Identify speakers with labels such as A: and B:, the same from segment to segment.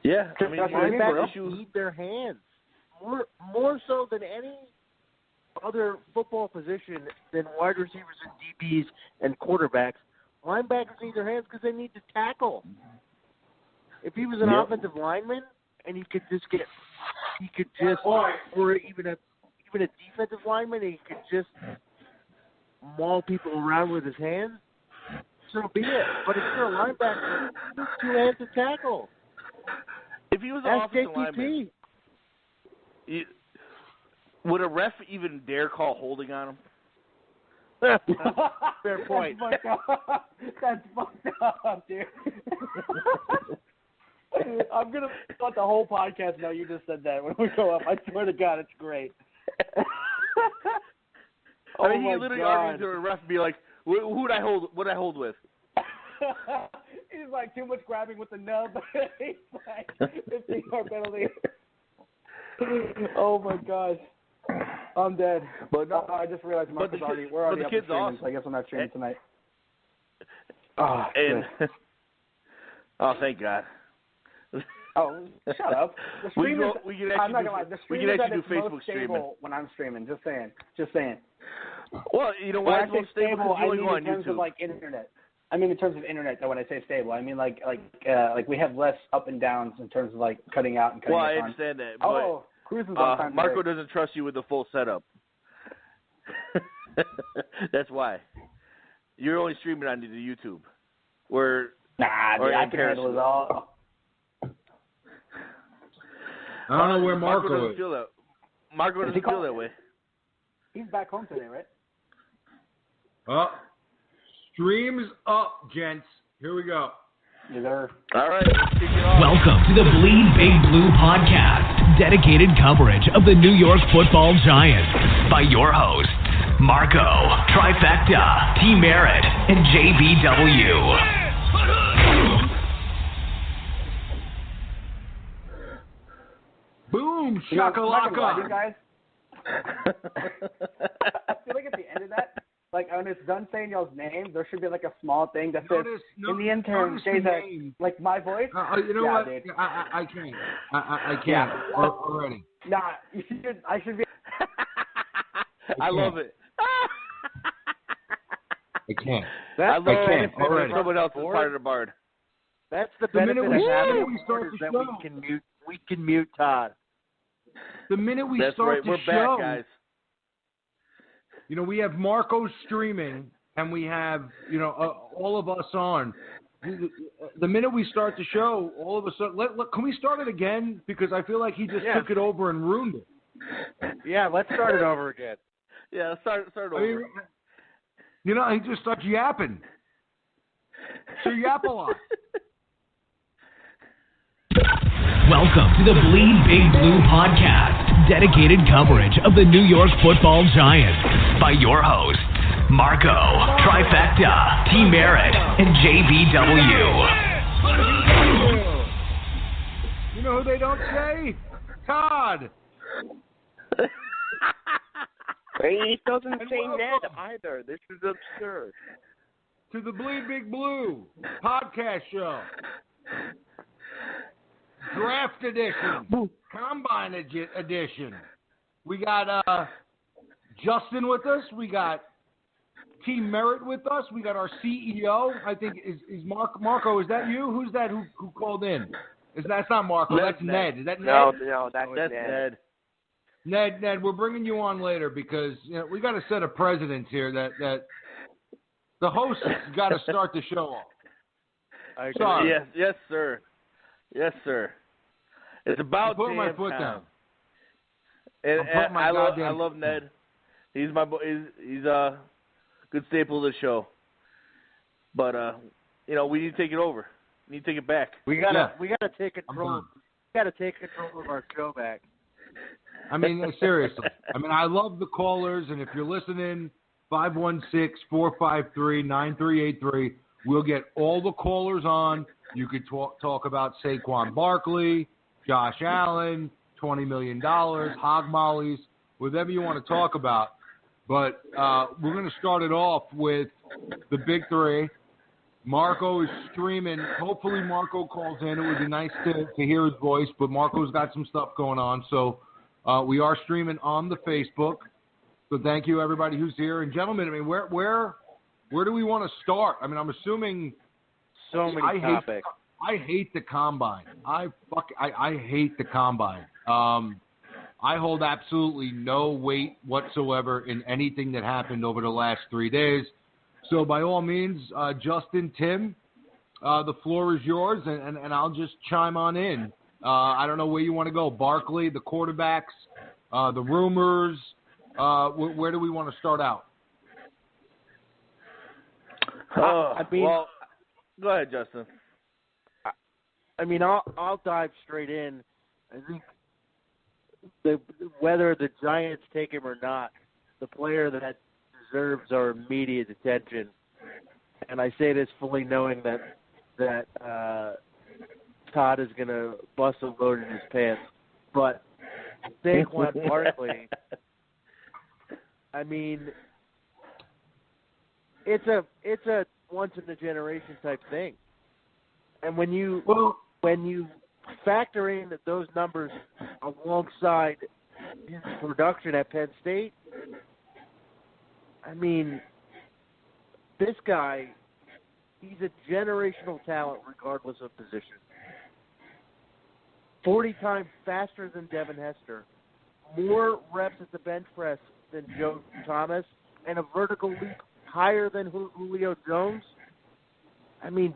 A: Yeah, I mean,
B: linebackers need their hands more so than any other football position than wide receivers and DBs and quarterbacks. Linebackers need their hands because they need to tackle. If he was an offensive lineman and he could just, or even a defensive lineman, and he could just maul people around with his hands, so be it. But if you're a linebacker, you need 2 hands to tackle.
A: If he was an offensive lineman, would a ref even dare call holding on him?
B: Fair point.
C: That's fucked up, dude. I'm going to let the whole podcast know you just said that when we go up. I swear to God, it's great.
A: I mean, he literally argues to a ref and be like, who'd I hold? What'd I hold with?
C: He's like, too much grabbing with the nub. He's like, 15-yard penalty. Oh, my gosh. I'm dead. But no, I just realized we're already up streaming, awesome. So I guess I'm not streaming tonight.
A: Oh, thank God.
C: Oh, shut up. The stream
A: we can actually do Facebook streaming
C: when I'm streaming. Just saying.
A: Well, you know why it's most stable?
C: I mean
A: on
C: in terms
A: YouTube.
C: of like internet. I mean in terms of internet. Though when I say stable, I mean like we have less up and downs in terms of like cutting out and cutting.
A: Well,
C: I
A: understand that. But
C: Cruises on time.
A: Marco doesn't trust you with the full setup. That's why. You're only streaming on the YouTube.
C: I can handle it all.
D: I don't know where Marco is.
A: Marco doesn't feel that way.
C: He's back home today, right?
D: Streams up, gents. Here we go.
C: Either.
A: All right, let's kick it off.
E: Welcome to the Bleed Big Blue podcast, dedicated coverage of the New York Football Giants by your hosts, Marco, Trifecta, T. Merritt, and JBW.
D: Boom, shakalaka.
C: You guys? I feel like at the end of that, like when it's done saying y'all's names, there should be like a small thing that says, in the intern, say that, like my voice.
D: You know what? Dude. I can't. I can't already.
C: Nah, I should be.
A: I love it.
D: I can't.
A: I can't already. Someone else is part of the bard.
B: That's the benefit of having that we can mute Todd.
D: The minute we
A: That's
D: start
A: right.
D: the
A: We're
D: show,
A: back, guys.
D: You know, we have Marco streaming, and we have, all of us on. The minute we start the show, all of a sudden, can we start it again? Because I feel like he just took it over and ruined it.
B: Yeah, let's start it over again.
A: Yeah, let's start over.
D: He just starts yapping. So yap a lot.
E: Welcome to the Bleed Big Blue podcast, dedicated coverage of the New York Football Giants by your hosts, Marco, Trifecta, T. Merritt, and JBW.
D: You know who they don't say? Todd.
B: He doesn't say Ned either. This is absurd.
D: To the Bleed Big Blue podcast show. Draft edition, Combine edition. We got Justin with us. We got T. Merritt with us. We got our CEO. I think is Marco. Is that you? Who's that? Who called in? That's not Marco. That's Ned. Is that Ned?
B: No, that's Ned.
D: Ned, we're bringing you on later because we got to set a precedent here that the host has got to start the show off. Sorry.
A: Yes, sir. Yes, sir. It's about
D: putting my foot down.
A: And I love Ned. He's my boy. He's a good staple of the show. But we need to take it over. We need to take it back.
B: We gotta take control. We gotta take control of our show back.
D: I mean, seriously. I love the callers, and if you're listening, 516-453-9383. We'll get all the callers on. You could talk about Saquon Barkley, Josh Allen, $20 million, Hog Mollies, whatever you want to talk about. But we're going to start it off with the big three. Marco is streaming. Hopefully Marco calls in. It would be nice to hear his voice, but Marco's got some stuff going on. So we are streaming on the Facebook. So thank you, everybody who's here. And, gentlemen, I mean, where do we want to start? I mean, I'm assuming
B: so many topics.
D: I hate the Combine. I hate the Combine. I hold absolutely no weight whatsoever in anything that happened over the last 3 days. So by all means, Justin, Tim, the floor is yours, and I'll just chime on in. I don't know where you want to go. Barkley, the quarterbacks, the rumors. Where do we want to start out?
A: Well, go ahead, Justin.
B: I mean, I'll dive straight in. I think whether the Giants take him or not, the player that deserves our immediate attention, and I say this fully knowing that Todd is going to bust a load in his pants, but Saquon Barkley, I mean, it's a once in a generation type thing, and when you factor in those numbers alongside his production at Penn State, I mean, this guy, he's a generational talent regardless of position. 40 times faster than Devin Hester, more reps at the bench press than Joe Thomas, and a vertical leap higher than Julio Jones. I mean,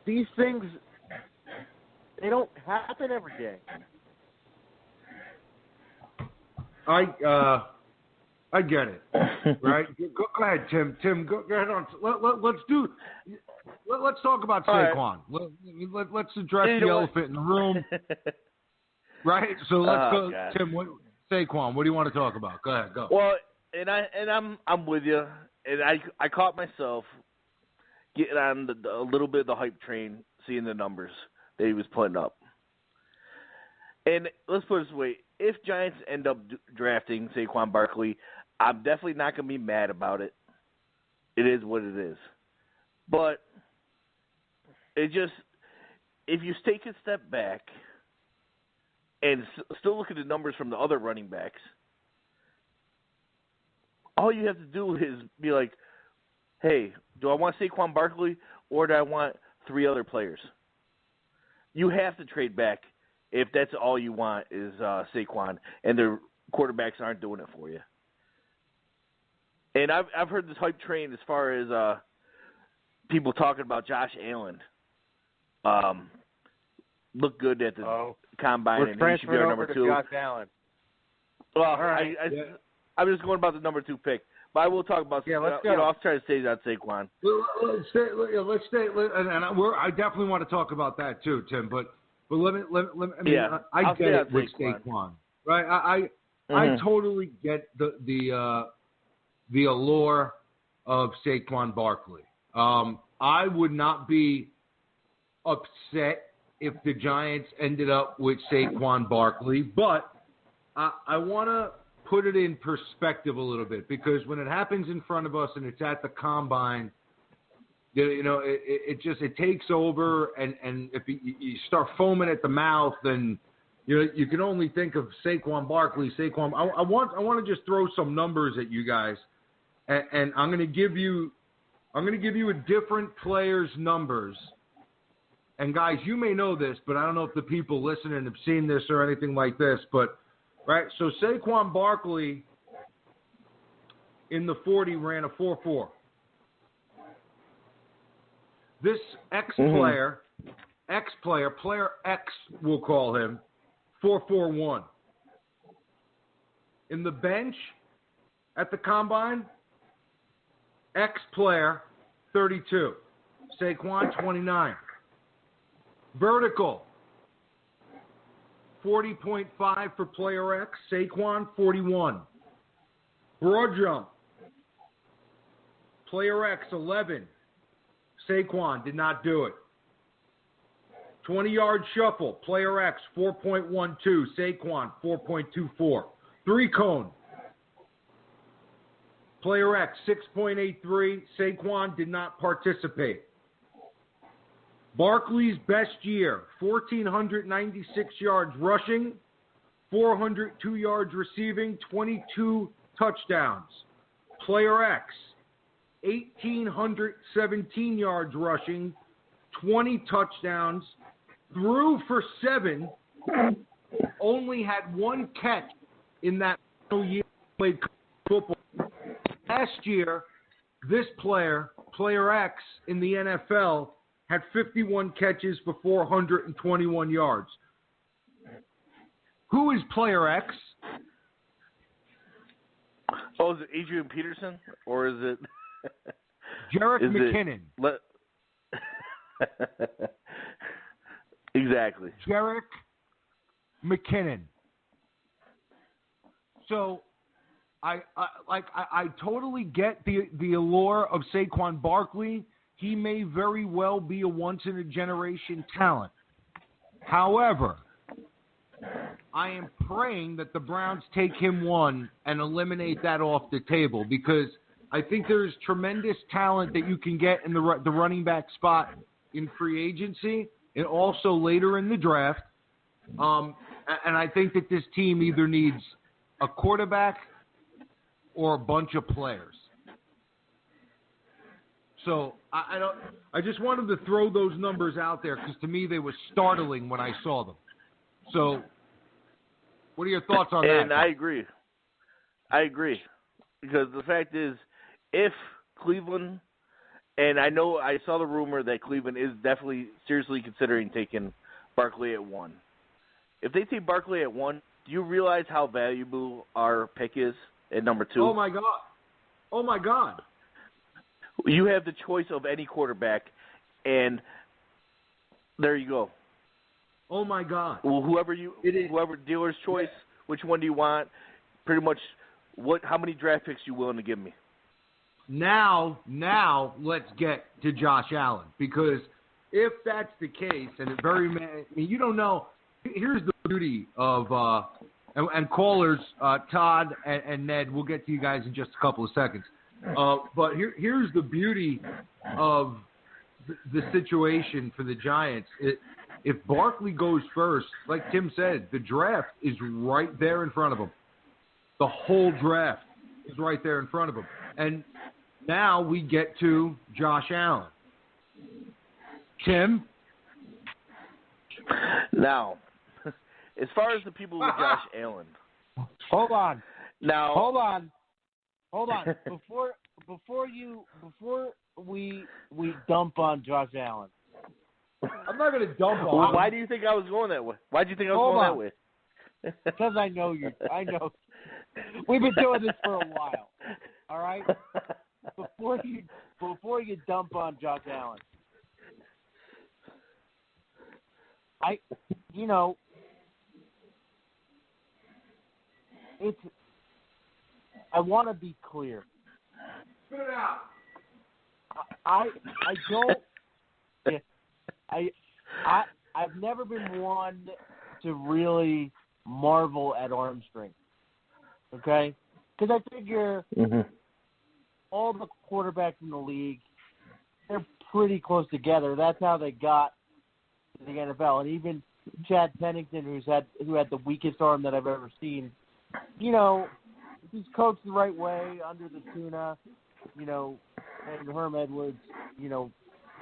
B: these things, they don't happen every day.
D: I get it, right? Go ahead, Tim. Tim, go ahead on. Let's talk about Saquon. Right. Let's address the elephant in the room, right? So let's go, God. Tim. Saquon, what do you want to talk about? Go ahead, go.
A: Well, I'm with you, and I caught myself getting on a little bit of the hype train, seeing the numbers that he was putting up. And let's put it this way: if Giants end up drafting Saquon Barkley, I'm definitely not going to be mad about it. It is what it is. But it just, if you take a step back and still look at the numbers from the other running backs, all you have to do is be like, hey, do I want Saquon Barkley or do I want 3 other players? You have to trade back if that's all you want is Saquon and the quarterbacks aren't doing it for you. And I've heard this hype train as far as people talking about Josh Allen. Look good at the combine, and he should be our number 2.
B: Josh Allen.
A: Well, right. I'm just going about the number 2 pick, but I will talk about.
B: Yeah, let's go.
A: I'll try to stay on Saquon.
D: Let's stay, and I definitely want to talk about that too, Tim. But let me. I mean,
A: yeah,
D: I get it with Saquon, right? I totally get the allure of Saquon Barkley. I would not be upset if the Giants ended up with Saquon Barkley, but I want to put it in perspective a little bit, because when it happens in front of us and it's at the combine, you know, it takes over, and if you start foaming at the mouth, then you can only think of Saquon Barkley. Saquon. I want to just throw some numbers at you guys, and I'm going to give you a different player's numbers. And guys, you may know this, but I don't know if the people listening have seen this or anything like this. But right, so Saquon Barkley in the 40 ran a 4.4. This player X, we'll call him, 4.41. In the bench at the combine, X player 32, Saquon 29. Vertical 40.5 for player X, Saquon 41. Broad jump, player X 11, Saquon did not do it. 20-yard shuffle, player X 4.12, Saquon 4.24. 3-cone, Player X, 6.83. Saquon did not participate. Barkley's best year, 1,496 yards rushing, 402 yards receiving, 22 touchdowns. Player X, 1,817 yards rushing, 20 touchdowns, threw for 7, only had 1 catch in that year he played football. Last year, this player, Player X, in the NFL, had 51 catches for 421 yards. Who is Player X?
A: Oh, is it Adrian Peterson? Or is it...
D: Jerick McKinnon.
A: Exactly.
D: Jerick McKinnon. So, I totally get the allure of Saquon Barkley. He may very well be a once-in-a-generation talent. However, I am praying that the Browns take him one and eliminate that off the table, because I think there's tremendous talent that you can get in the running back spot in free agency and also later in the draft. And I think that this team either needs a quarterback or a bunch of players. So I just wanted to throw those numbers out there because to me they were startling when I saw them. So what are your thoughts on that?
A: And I agree. Because the fact is, if Cleveland, and I know I saw the rumor that Cleveland is definitely seriously considering taking Barkley at 1. If they take Barkley at 1, do you realize how valuable our pick is at number 2?
D: Oh, my God.
A: You have the choice of any quarterback, and there you go.
D: Oh, my God.
A: Well, whoever dealer's choice, which one do you want? Pretty much how many draft picks you willing to give me? Now let's get to Josh Allen, because if that's the case, and you don't know. Here's the beauty of and callers, Todd and Ned. We'll get to you guys in just a couple of seconds. But here's the beauty of the situation for the Giants. If Barkley goes first, like Tim said, the draft is right there in front of him. The whole draft is right there in front of him. And now we get to Josh Allen. Tim? Now, as far as the people with Josh Allen.
B: Hold on.
A: Now.
B: Hold on. Before we dump on Josh Allen.
D: I'm not going to dump on him.
A: Why do you think I was going that way? Why do you think I was going that way?
B: Because I know you. I know. We've been doing this for a while. All right? Before you dump on Josh Allen. I want to be clear.
D: Spit it out.
B: I've never been one to really marvel at arm strength. Okay? Because I figure all the quarterbacks in the league, they're pretty close together. That's how they got to the NFL. And even Chad Pennington, who had the weakest arm that I've ever seen, he's coached the right way under the tuna, and Herm Edwards,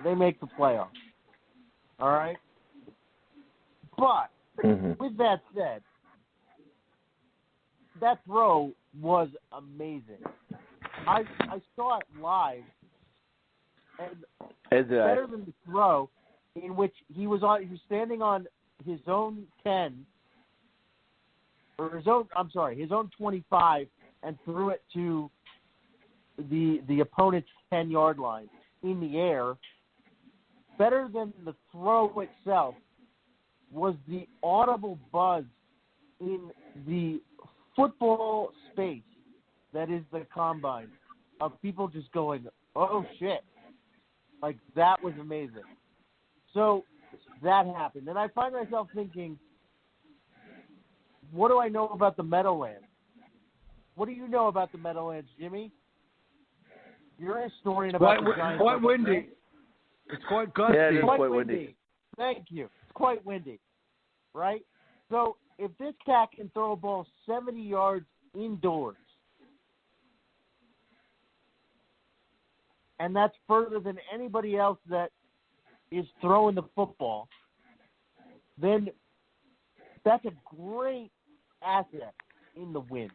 B: they make the playoffs. All right? But with that said, that throw was amazing. I saw it live, and better than the throw, in which he was standing on his own 10, or his own 25, and threw it to the opponent's 10-yard line in the air. Better than the throw itself was the audible buzz in the football space that is the combine of people just going, oh, shit. Like, that was amazing. So that happened. And I find myself thinking, what do I know about the Meadowlands? What do you know about the Meadowlands, Jimmy? You're a historian about the Giants.
D: Quite windy. It's quite gusty.
A: Yeah, it is
B: quite
A: windy.
B: Thank you. It's quite windy, right? So if this cat can throw a ball 70 yards indoors, and that's further than anybody else that is throwing the football, then that's a great asset in the win.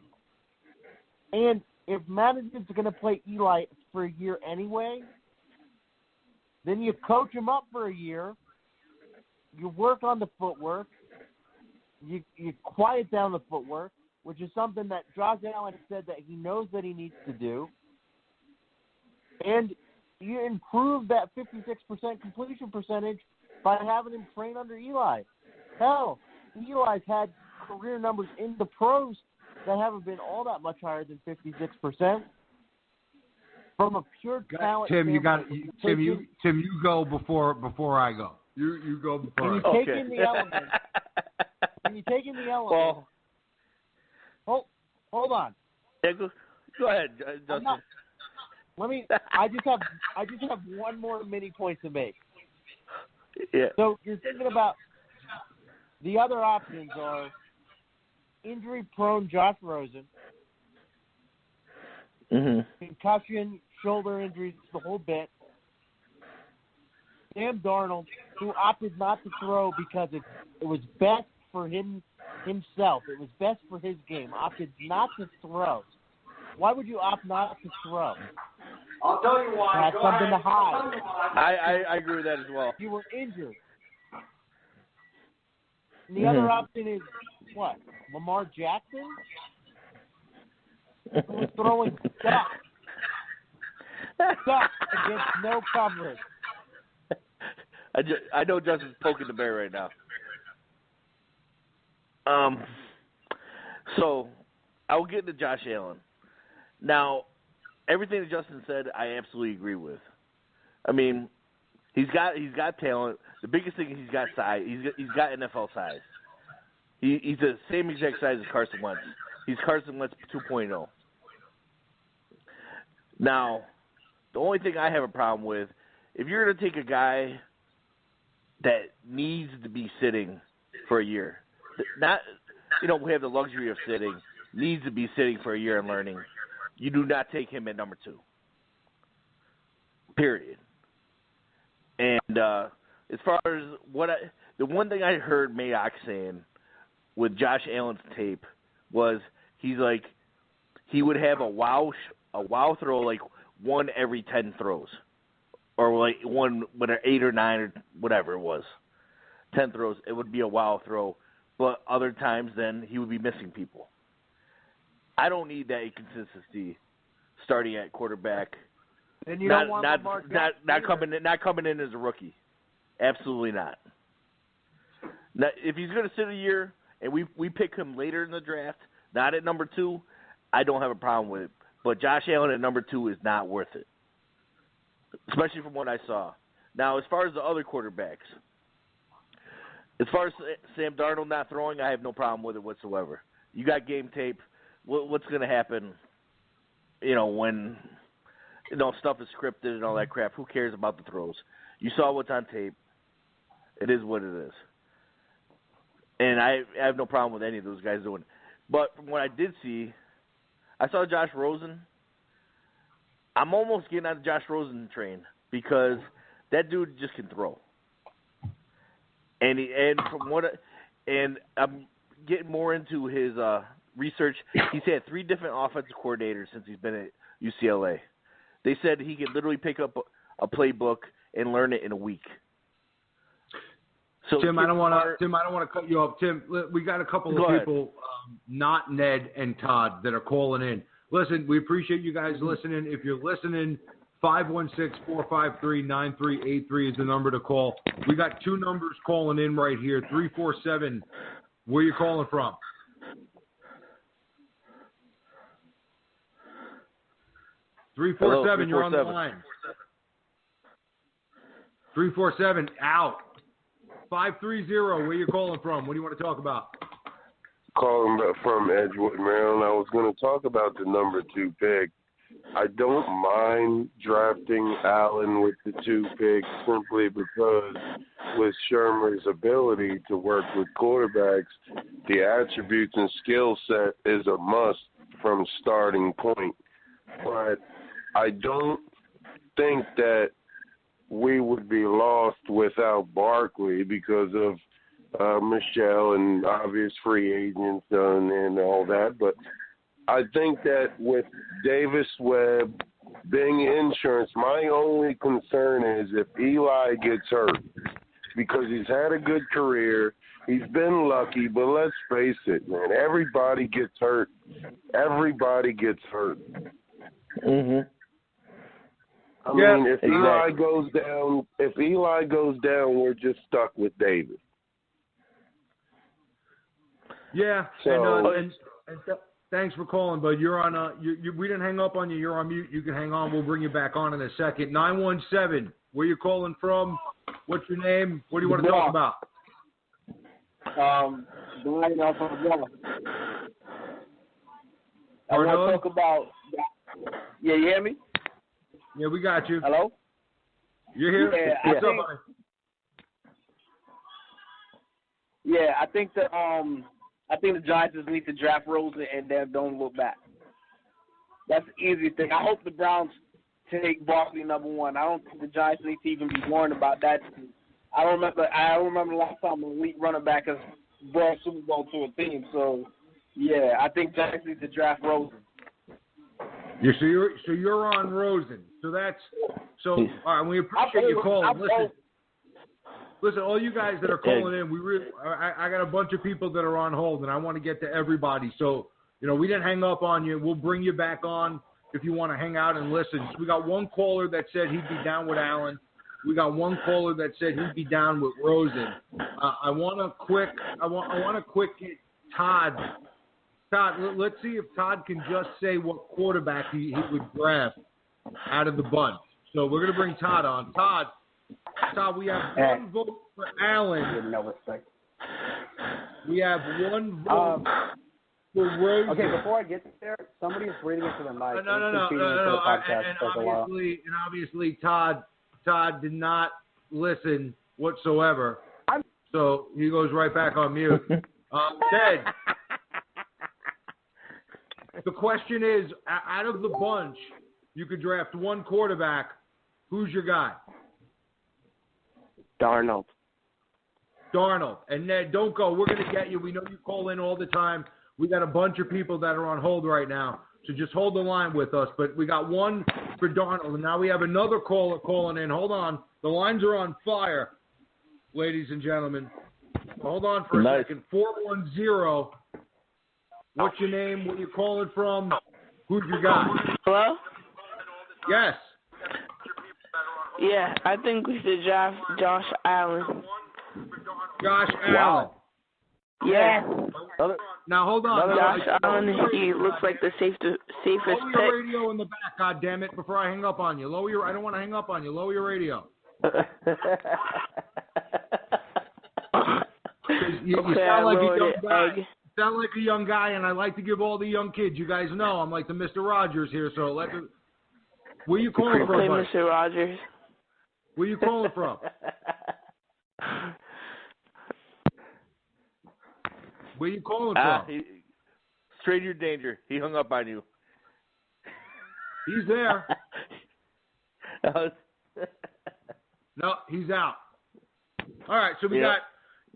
B: And if management's going to play Eli for a year anyway, then you coach him up for a year, you work on the footwork, you quiet down the footwork, which is something that Josh Allen said that he knows that he needs to do, and you improve that 56% completion percentage by having him train under Eli. Hell, Eli's had career numbers in the pros that haven't been all that much higher than 56%. From a pure talent
D: Tim,
B: standpoint,
D: Tim, you go before I go. You go before.
B: When you take in the element, hold on.
A: Yeah, go ahead, Justin.
B: I just have one more mini point to make.
A: Yeah.
B: So you're thinking about the other options are injury-prone Josh Rosen, concussion, shoulder injuries, the whole bit. Sam Darnold, who opted not to throw because it was best for himself. It was best for his game. Opted not to throw. Why would you opt not to throw?
C: I'll tell you why.
B: Have something to hide.
A: I agree with that as well.
B: You were injured. And the other option is what? Lamar Jackson? Who's throwing duck against no coverage.
A: I know Justin's poking the bear right now. So I'll get into Josh Allen. Now, everything that Justin said, I absolutely agree with. I mean, he's got talent. The biggest thing is he's got size. He's got NFL size. He's the same exact size as Carson Wentz. He's Carson Wentz 2.0. Now, the only thing I have a problem with, if you're going to take a guy that needs to be sitting for a year, not, we have the luxury of sitting, needs to be sitting for a year and learning, you do not take him at number 2. Period. And as far as the one thing I heard Mayock saying with Josh Allen's tape was he would have a wow throw like one every 10 throws, or like one when 8 or 9 or whatever it was, 10 throws. It would be a wow throw, but other times then he would be missing people. I don't need that inconsistency starting at quarterback.
B: And you don't want Lamar Jackson
A: not coming in as a rookie. Absolutely not. Now, if he's going to sit a year and we pick him later in the draft, not at number 2, I don't have a problem with it. But Josh Allen at number 2 is not worth it, especially from what I saw. Now, as far as the other quarterbacks, as far as Sam Darnold not throwing, I have no problem with it whatsoever. You got game tape. What's going to happen, when stuff is scripted and all that crap? Who cares about the throws? You saw what's on tape. It is what it is. And I have no problem with any of those guys doing it. But from what I did see, I saw Josh Rosen. I'm almost getting on the Josh Rosen train because that dude just can throw. And I'm getting more into his research. He's had 3 different offensive coordinators since he's been at UCLA. They said he could literally pick up a playbook and learn it in a week. So
D: Tim, I don't want to cut you off. Tim, we got a couple of people, not Ned and Todd, that are calling in. Listen, we appreciate you guys listening. If you're listening, 516-453-9383 is the number to call. We got 2 numbers calling in right here. 347. Where you calling from? 347. You're on the line. 347 out. 530. Where you calling from? What do you want to talk about?
F: Calling from Edgewood, Maryland. I was going to talk about the number 2 pick. I don't mind drafting Allen with the 2 picks simply because with Shermer's ability to work with quarterbacks, the attributes and skill set is a must from starting point. But I don't think that we would be lost without Barkley because of Michelle and obvious free agents and all that. But I think that with Davis Webb being insurance, my only concern is if Eli gets hurt because he's had a good career. He's been lucky, but let's face it, man. Everybody gets hurt. Everybody gets hurt.
A: Mhm.
F: I mean, if Eli goes down, we're just stuck with Davis.
D: Yeah,
F: so,
D: and thanks for calling, bud. You're on. We didn't hang up on you. You're on mute. You can hang on. We'll bring you back on in a second. 917. Where you calling from? What's your name? What do you want to talk about?
C: Brian off of Villa. I want to talk about. Yeah, you hear me?
D: Yeah, we got you.
C: Hello?
D: You're here?
C: Yeah, I think the Giants just need to draft Rosen and then don't look back. That's the easiest thing. I hope the Browns take Barkley number 1. I don't think the Giants need to even be worried about that. I remember the last time an elite running back has brought Super Bowl to a team. So yeah, I think Giants need to draft Rosen.
D: Yeah, so you're on Rosen. All right. We appreciate you calling. Listen, all you guys that are calling in, I got a bunch of people that are on hold, and I want to get to everybody. So we didn't hang up on you. We'll bring you back on if you want to hang out and listen. So we got one caller that said he'd be down with Allen. We got one caller that said he'd be down with Rosen. I want to quick get Todd. Todd, let's see if Todd can just say what quarterback he would grab out of the bunch. So we're going to bring Todd on. Todd, we have one vote for Allen.
C: No respect.
D: We have one vote for Rosen.
C: Okay, before I get there, somebody's breathing into the mic.
D: No. And obviously, Todd did not listen whatsoever. So he goes right back on mute. Ted. The question is, out of the bunch, you could draft one quarterback. Who's your guy?
B: Darnold.
D: And Ned, don't go. We're going to get you. We know you call in all the time. We got a bunch of people that are on hold right now, so just hold the line with us. But we got one for Darnold, and now we have another caller calling in. Hold on. The lines are on fire, ladies and gentlemen. Hold on for a second. 410. What's your name? Where you calling from? Who's your guy?
G: Hello?
D: Yes.
G: Yeah, I think we should draft Josh Allen.
D: Josh Allen.
G: Yeah.
D: Now hold on.
G: Josh Allen, he looks like the safest pick.
D: Lower your radio in the back, goddammit, before I hang up on you. I don't want to hang up on you. Lower your radio. You sound like a young guy. Sound like a young guy, and I like to give all the young kids. You guys know I'm like the Mr. Rogers here. So where you calling from, buddy?
G: Mr. Rogers.
D: Where you calling from? Where you calling from?
A: Stranger danger. He hung up on you.
D: He's there. No, he's out. All right, so we got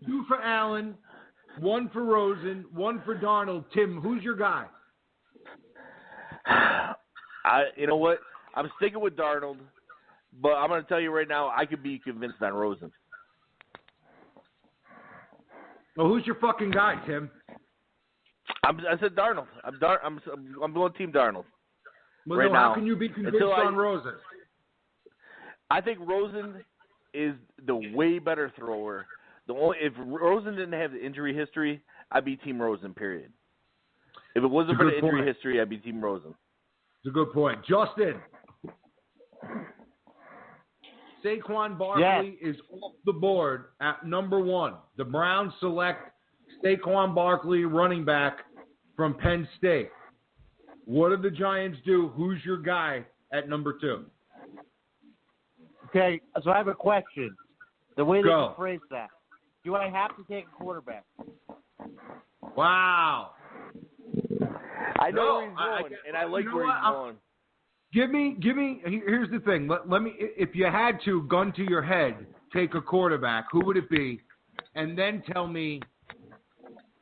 D: 2 for Allen, 1 for Rosen, 1 for Darnold. Tim, who's your guy?
A: You know what? I'm sticking with Darnold, but I'm going to tell you right now, I could be convinced on Rosen.
D: Well, who's your fucking guy, Tim?
A: I said Darnold. I'm going Team Darnold.
D: Well,
A: right
D: now,
A: how
D: can you be convinced on Rosen?
A: I think Rosen is the way better thrower. If Rosen didn't have the injury history, I'd be Team Rosen, period. If it wasn't for the injury history, I'd be Team Rosen.
D: It's a good point. Justin. Saquon Barkley is off the board at number 1. The Browns select Saquon Barkley, running back from Penn State. What do the Giants do? Who's your guy at number 2?
B: Okay, so I have a question. The way they
D: Go.
B: can phrase that. Do I have to take a quarterback?
D: Wow.
A: I know where he's going, and I like where he's going.
D: Give me. Here's the thing. Let me. If you had to, gun to your head, take a quarterback, who would it be? And then tell me,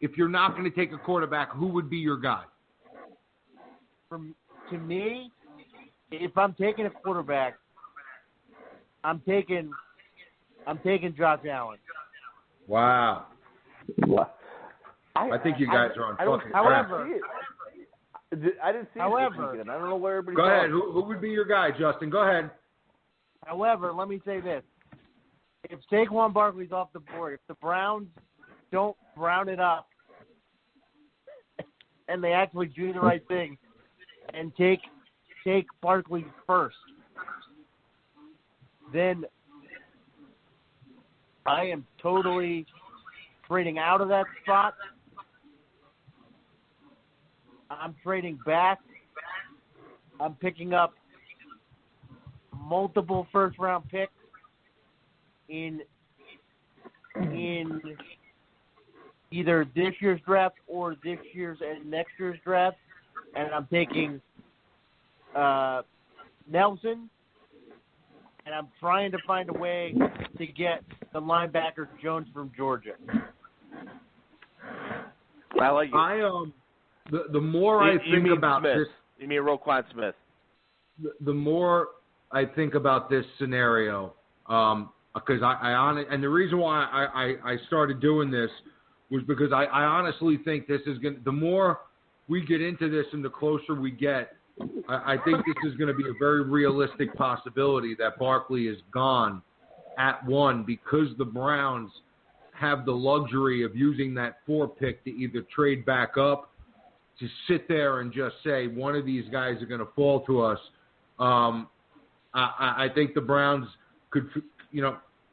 D: if you're not going to take a quarterback, who would be your guy?
B: To me, if I'm taking a quarterback, I'm taking Josh Allen.
D: Wow.
A: I
D: think you guys are on fucking track.
B: However,
A: I didn't see it this weekend. I don't know where everybody's
D: Go ahead.
A: going.
D: Who would be your guy, Justin? Go ahead.
B: However, let me say this. If Saquon Barkley's off the board, if the Browns don't round it up and they actually do the right thing and take Barkley first, then I am totally trading out of that spot. I'm trading back. I'm picking up multiple first-round picks in either this year's draft or this year's and next year's draft, and I'm taking Nelson, and I'm trying to find a way to get the linebacker Jones from Georgia.
A: I like it.
D: The more I think about
A: Smith.
D: this,
A: you mean Roquan Smith?
D: The more I think about this scenario, because and the reason why I started doing this was because I honestly think this is going. The more we get into this, and the closer we get, I think this is going to be a very realistic possibility that Barkley is gone at 1 because the Browns have the luxury of using that 4 pick to either trade back up, to sit there and just say one of these guys are going to fall to us. I think the Browns could,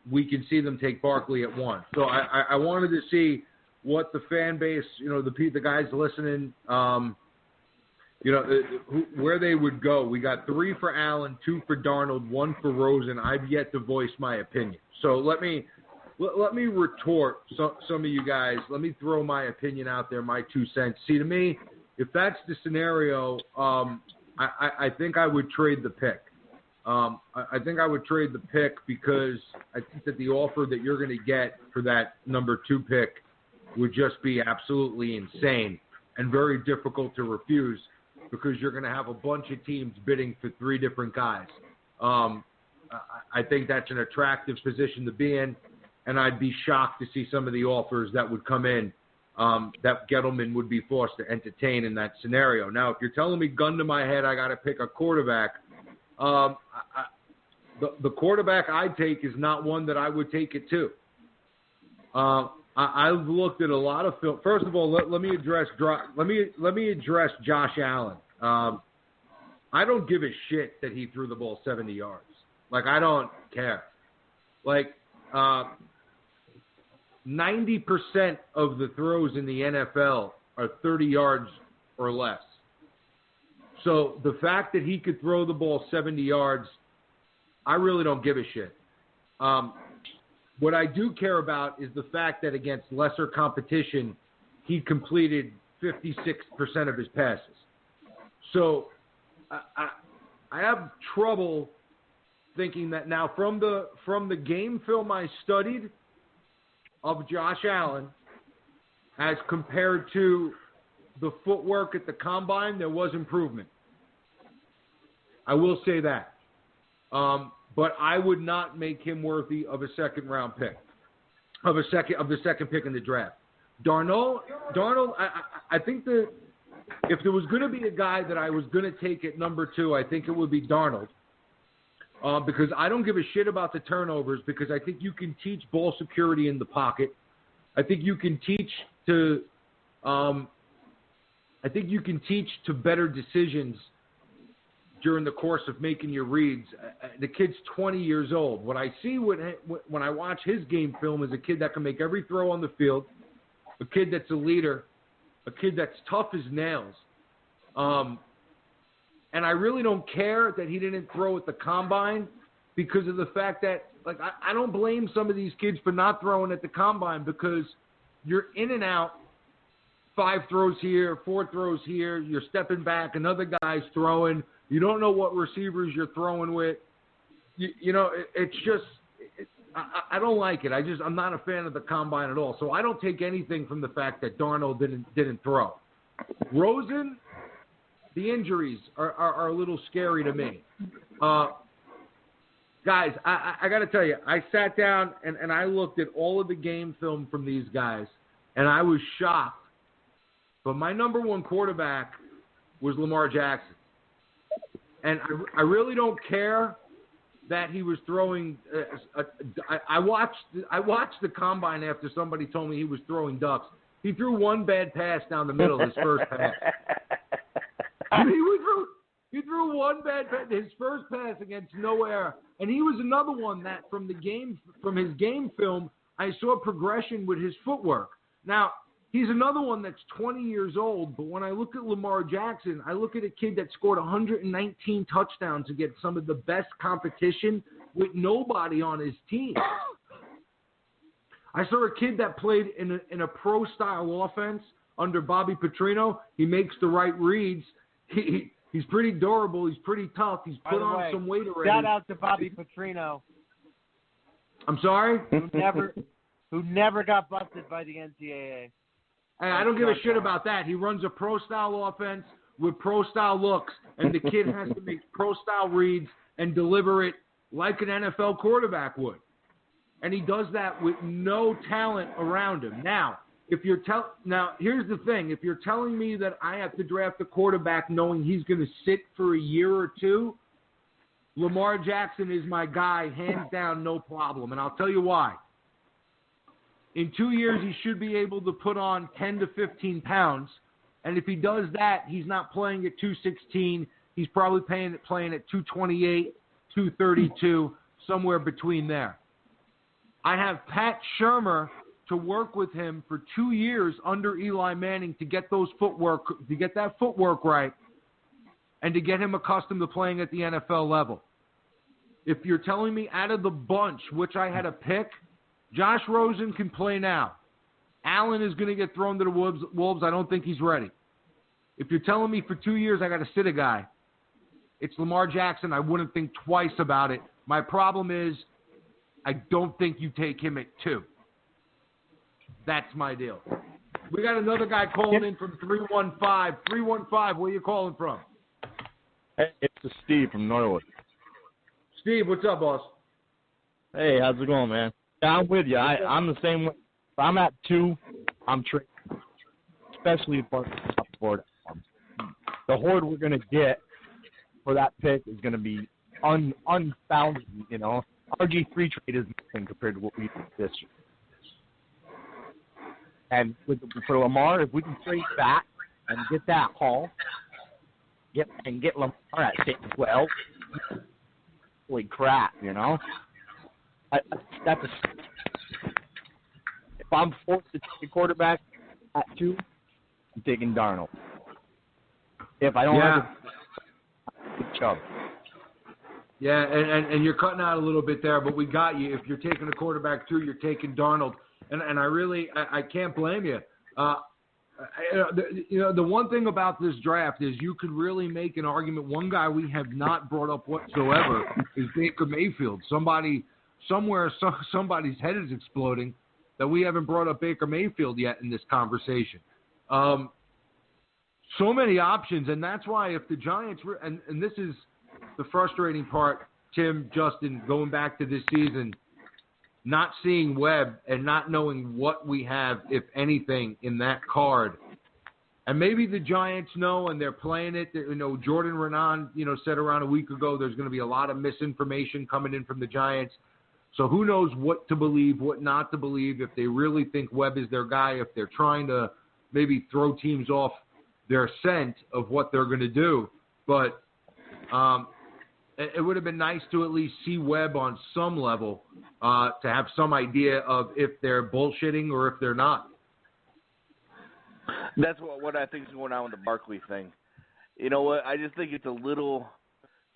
D: we can see them take Barkley at 1. So I wanted to see what the fan base, the guys listening, where they would go. We got 3 for Allen, 2 for Darnold, 1 for Rosen. I've yet to voice my opinion. So let me retort some of you guys. Let me throw my opinion out there, my 2 cents. See, to me, if that's the scenario, I think I would trade the pick. I think I would trade the pick because I think that the offer that you're going to get for that number 2 pick would just be absolutely insane and very difficult to refuse because you're going to have a bunch of teams bidding for 3 different guys. I think that's an attractive position to be in, and I'd be shocked to see some of the offers that would come in that Gettleman would be forced to entertain in that scenario. Now, if you're telling me gun to my head I got to pick a quarterback, the quarterback I take is not one that I would take it to. I've looked at a lot of film. First of all, let me address Josh Allen. I don't give a shit that he threw the ball 70 yards. Like, I don't care. Like, 90% of the throws in the NFL are 30 yards or less. So the fact that he could throw the ball 70 yards, I really don't give a shit. What I do care about is the fact that against lesser competition, he completed 56% of his passes. So I have trouble thinking that now from the game film I studied of Josh Allen as compared to the footwork at the combine, there was improvement. I will say that. But I would not make him worthy of a second round pick, of the second pick in the draft. Darnold, I think that if there was going to be a guy that I was going to take at number 2, I think it would be Darnold. Because I don't give a shit about the turnovers, because I think you can teach ball security in the pocket. I think you can teach to better decisions during the course of making your reads. The kid's 20 years old. What I see when I watch his game film is a kid that can make every throw on the field, a kid that's a leader, a kid that's tough as nails. And I really don't care that he didn't throw at the combine because of the fact that, like, I don't blame some of these kids for not throwing at the combine because you're in and out, 5 throws here, 4 throws here, you're stepping back, another guy's throwing. You don't know what receivers you're throwing with. It's just I don't like it. I'm not a fan of the combine at all. So I don't take anything from the fact that Darnold didn't throw. Rosen, the injuries are a little scary to me. Guys, I got to tell you, I sat down and I looked at all of the game film from these guys, and I was shocked. But my number one quarterback was Lamar Jackson. And I really don't care that he was throwing. I watched the combine after somebody told me he was throwing ducks. He threw one bad pass down the middle of his first pass. He threw one bad pass, his first pass against nowhere, and he was another one that from his game film, I saw progression with his footwork. Now, he's another one that's 20 years old, but when I look at Lamar Jackson, I look at a kid that scored 119 touchdowns against some of the best competition with nobody on his team. I saw a kid that played in a pro-style offense under Bobby Petrino. He makes the right reads. He's pretty durable. He's pretty tough. He's put on some weight already.
B: Shout out to Bobby Petrino.
D: I'm sorry?
B: Who never got busted by the NCAA.
D: I don't give a shit about that. He runs a pro-style offense with pro-style looks, and the kid has to make pro-style reads and deliver it like an NFL quarterback would. And he does that with no talent around him. Now, here's the thing. If you're telling me that I have to draft a quarterback knowing he's going to sit for a year or two, Lamar Jackson is my guy, hands down, no problem. And I'll tell you why. In 2 years, he should be able to put on 10 to 15 pounds. And if he does that, he's not playing at 216. He's probably playing at 228, 232, somewhere between there. I have Pat Shurmur to work with him for 2 years under Eli Manning to get that footwork right, and to get him accustomed to playing at the NFL level. If you're telling me out of the bunch, which I had to pick, Josh Rosen can play now. Allen is going to get thrown to the wolves. I don't think he's ready. If you're telling me for 2 years I got to sit a guy, it's Lamar Jackson. I wouldn't think twice about it. My problem is I don't think you take him at 2. That's my deal. We got another guy calling in from 315. 315, where you calling from?
H: Hey, it's Steve from Norwood.
D: Steve, what's up, boss?
H: Hey, how's it going, man? Yeah, I'm with you. I'm the same way. If I'm at 2, I'm trading, especially for the board. The horde we're going to get for that pick is going to be unfounded, you know. RG3 trade is nothing compared to what we did this year. And for Lamar, if we can trade back and get that haul, get Lamar at 12, holy crap, you know. If I'm forced to take a quarterback at 2, I'm taking Darnold. If I don't have a Chubb.
D: Yeah, and you're cutting out a little bit there, but we got you. If you're taking a quarterback 2, you're taking Darnold. And I can't blame you. The one thing about this draft is you could really make an argument. One guy we have not brought up whatsoever is Baker Mayfield. Somebody's head is exploding that we haven't brought up Baker Mayfield yet in this conversation. So many options, and that's why if the Giants and this is the frustrating part, Tim, Justin, going back to this season, not seeing Webb and not knowing what we have, if anything, in that card. And maybe the Giants know and they're playing it. You know, Jordan Renan, said around a week ago there's going to be a lot of misinformation coming in from the Giants. So who knows what to believe, what not to believe, if they really think Webb is their guy, if they're trying to maybe throw teams off their scent of what they're going to do. But it would have been nice to at least see Webb on some level to have some idea of if they're bullshitting or if they're not.
A: That's what I think is going on with the Barkley thing. You know what? I just think it's a little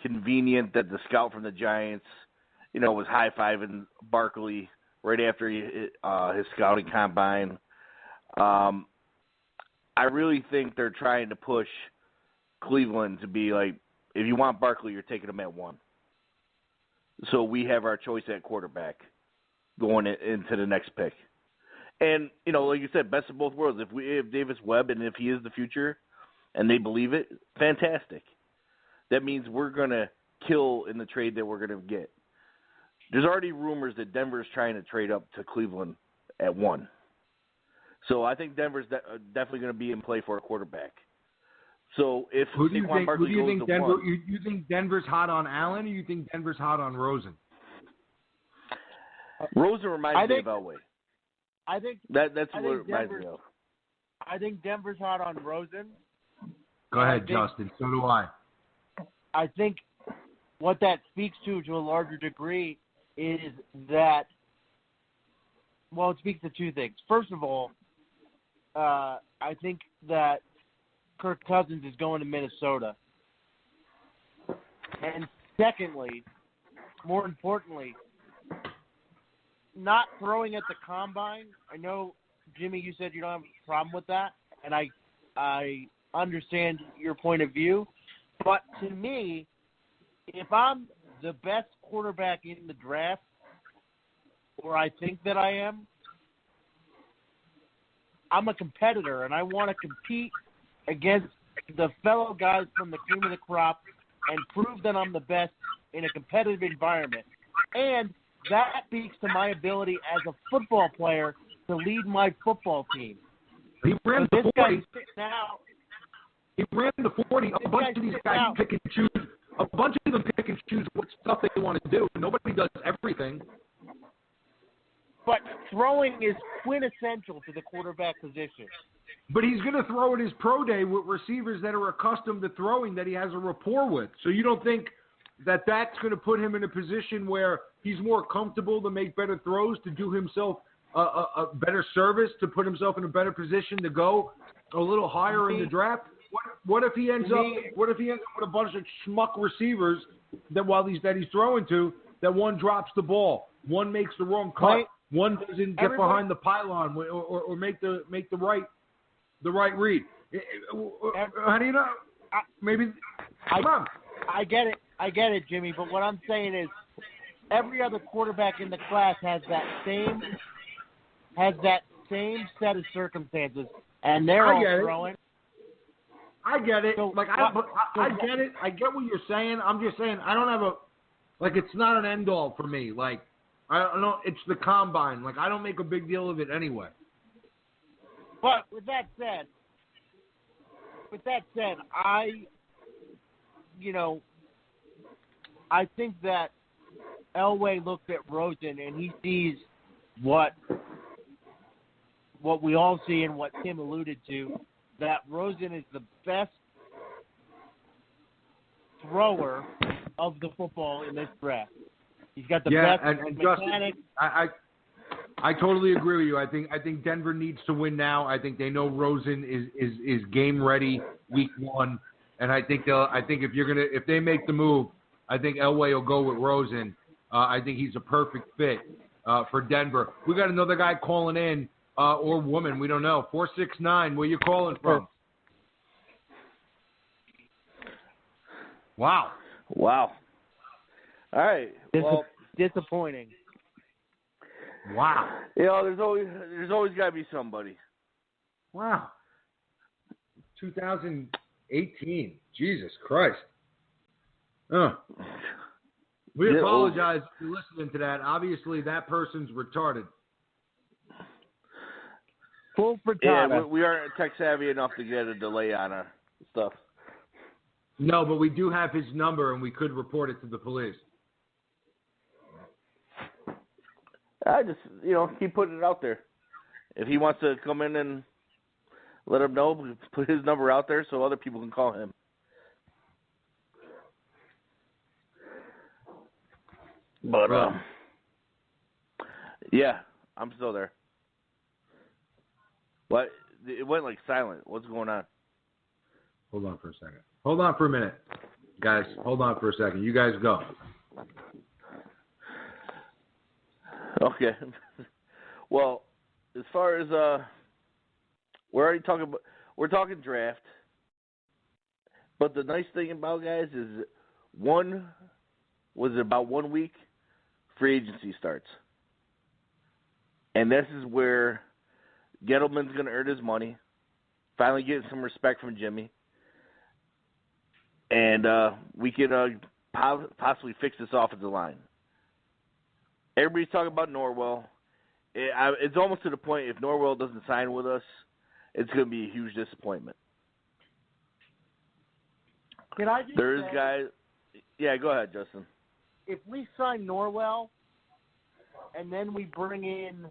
A: convenient that the scout from the Giants, was high-fiving Barkley right after his scouting combine. I really think they're trying to push Cleveland to be like, if you want Barkley, you're taking him at 1. So we have our choice at quarterback going into the next pick. And, like you said, best of both worlds. If we have Davis Webb and if he is the future and they believe it, fantastic. That means we're going to kill in the trade that we're going to get. There's already rumors that Denver's trying to trade up to Cleveland at 1. So I think Denver's definitely going to be in play for a quarterback. So if Saquon Barkley goes to 1.
D: You think Denver's hot on Allen, or you think Denver's hot on Rosen?
A: Rosen reminds me of Elway.
B: I think
A: that's what it reminds me of.
B: I think Denver's hot on Rosen.
D: Go ahead, Justin. So do I.
B: I think what that speaks to a larger degree is that, well, it speaks to two things. First of all, I think that Kirk Cousins is going to Minnesota. And secondly, more importantly, not throwing at the combine. I know, Jimmy, you said you don't have a problem with that, and I understand your point of view. But to me, if I'm the best quarterback in the draft, or I think that I am, I'm a competitor, and I want to compete against the fellow guys from the cream of the crop and prove that I'm the best in a competitive environment. And that speaks to my ability as a football player to lead my football team.
D: He ran the 40.
B: Now,
D: he ran the 40. A bunch of these guys pick and choose. A bunch of them pick and choose what stuff they want to do. Nobody does everything.
B: But throwing is quintessential to the quarterback position.
D: But he's going to throw at his pro day with receivers that are accustomed to throwing, that he has a rapport with. So you don't think that that's going to put him in a position where he's more comfortable to make better throws, to do himself a better service, to put himself in a better position to go a little higher in the draft? What if he ends up with a bunch of schmuck receivers that he's throwing to, that one drops the ball, one makes the wrong cut, one doesn't get behind the pylon or make the right read? How do you know? Maybe.
B: I get it, Jimmy. But what I'm saying is, every other quarterback in the class has that same set of circumstances, and they're all throwing.
D: I get it.
B: So,
D: I get it. I get what you're saying. I'm just saying I don't have it's not an end all for me. Like, I don't know. It's the combine. Like, I don't make a big deal of it anyway.
B: But with that said, I think that Elway looked at Rosen and he sees what we all see and what Tim alluded to, that Rosen is the best thrower of the football in this draft. He's got the best mechanic.
D: Justin, I totally agree with you. I think Denver needs to win now. I think they know Rosen is game ready week 1, and I think if they make the move, I think Elway will go with Rosen. I think he's a perfect fit for Denver. We got another guy calling in, or woman, we don't know. 469. Where you calling from? Wow.
A: All right. Well,
B: disappointing.
D: Wow.
A: There's always got to be somebody.
D: Wow. 2018. Jesus Christ. We apologize for listening to that. Obviously, that person's retarded.
B: Full for
A: Yeah, we aren't tech savvy enough to get a delay on our stuff.
D: No, but we do have his number, and we could report it to the police.
A: I just, keep putting it out there. If he wants to come in and let him know, put his number out there so other people can call him. But, yeah, I'm still there. What? It went silent. What's going on?
D: Hold on for a second. Hold on for a minute. Guys, hold on for a second. You guys go.
A: Okay. Well, as far as we're talking draft. But the nice thing about, guys, is about 1 week, free agency starts. And this is where Gettleman's going to earn his money, finally get some respect from Jimmy. And we can possibly fix this offensive line. Everybody's talking about Norwell. It's almost to the point, if Norwell doesn't sign with us, it's going to be a huge disappointment.
B: Can I just say,
A: guys. Yeah, go ahead, Justin.
B: If we sign Norwell, and then we bring in,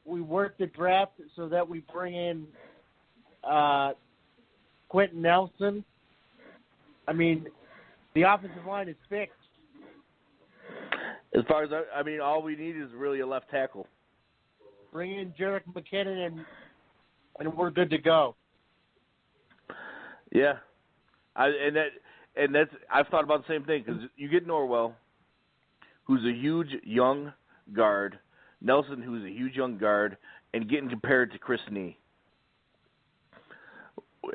B: we work the draft so that we bring in Quentin Nelson. I mean, the offensive line is fixed.
A: As far as all we need is really a left tackle.
B: Bring in Jerick McKinnon, and we're good to go.
A: Yeah, I've thought about the same thing, because you get Norwell, who's a huge young guard, Nelson, who's a huge young guard, and getting compared to Chris Nee.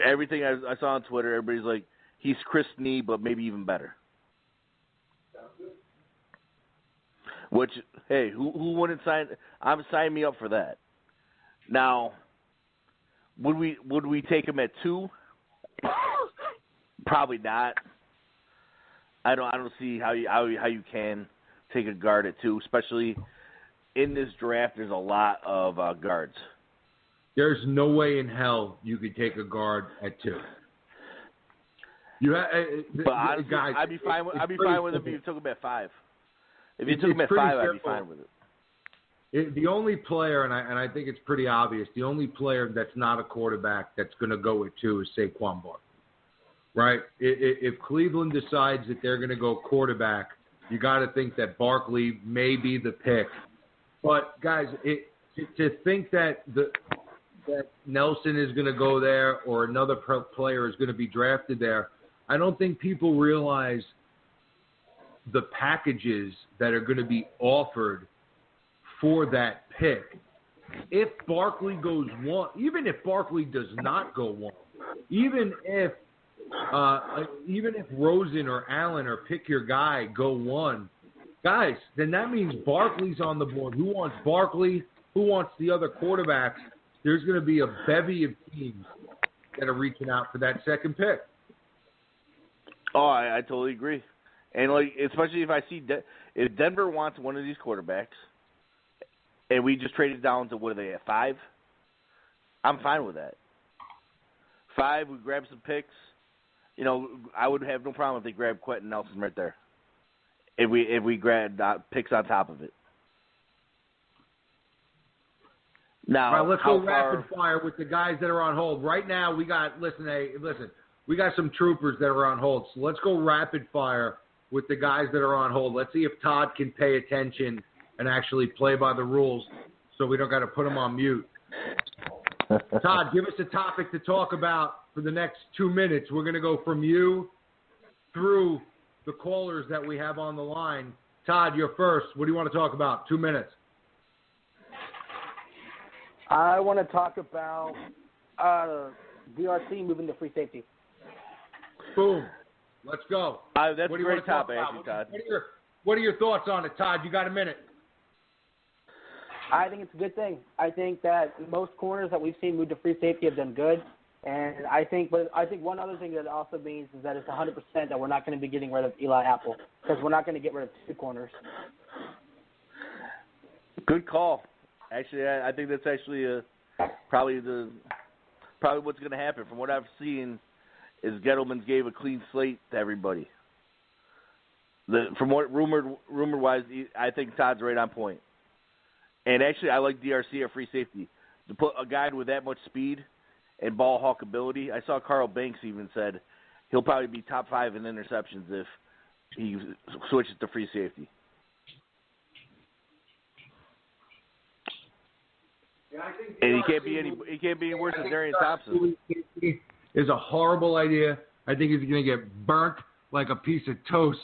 A: Everything I saw on Twitter, everybody's like, he's Chris Nee, but maybe even better. Which, hey, who wouldn't sign? I'm signing me up for that. Now, would we take him at 2? Probably not. I don't see how you can take a guard at 2, especially in this draft. There's a lot of guards.
D: There's no way in hell you could take a guard at 2.
A: But honestly, guys, I'd be fine with it if you took him at 5. If you took him at 5, I'd be fine with it.
D: The only player, and I think it's pretty obvious, the only player that's not a quarterback that's going to go at 2 is Saquon Barkley. Right? If Cleveland decides that they're going to go quarterback, you got to think that Barkley may be the pick. But guys, to think that Nelson is going to go there or another player is going to be drafted there, I don't think people realize the packages that are going to be offered for that pick. If Barkley goes 1, even if Barkley does not go 1, even if Rosen or Allen or pick your guy go 1, guys, then that means Barkley's on the board. Who wants Barkley? Who wants the other quarterbacks? There's going to be a bevy of teams that are reaching out for that second pick.
A: Oh, I totally agree. And especially if I see if Denver wants one of these quarterbacks, and we just traded down to, what are they at, 5? I'm fine with that. 5, we grab some picks. I would have no problem if they grab Quentin Nelson right there. If we grab picks on top of it. Now,
D: all right, let's go rapid fire with the guys that are on hold. Right now, we got we got some troopers that are on hold. So let's go rapid fire with the guys that are on hold. Let's see if Todd can pay attention and actually play by the rules, so we don't got to put him on mute. Todd, give us a topic to talk about for the next 2 minutes. We're going to go from you through the callers that we have on the line. Todd, you're first. What do you want to talk about? 2 minutes.
C: I want to talk about DRC moving to free safety.
D: Boom. Let's go.
A: That's a great topic, Todd.
D: What are your thoughts on it, Todd? You got a minute.
C: I think it's a good thing. I think that most corners that we've seen move to free safety have done good. And I think one other thing that it also means is that it's 100% that we're not going to be getting rid of Eli Apple, because we're not going to get rid of 2 corners.
A: Good call. Actually, I think that's actually probably what's going to happen. From what I've seen, is Gettleman gave a clean slate to everybody. From what rumor-wise, I think Todd's right on point. And actually, I like DRC at free safety. To put a guy with that much speed and ball hawk ability, I saw Carl Banks even said he'll probably be top 5 in interceptions if he switches to free safety.
D: Yeah, I think
A: and he can't be any worse than Darian Thompson.
D: Is a horrible idea. I think he's going to get burnt like a piece of toast.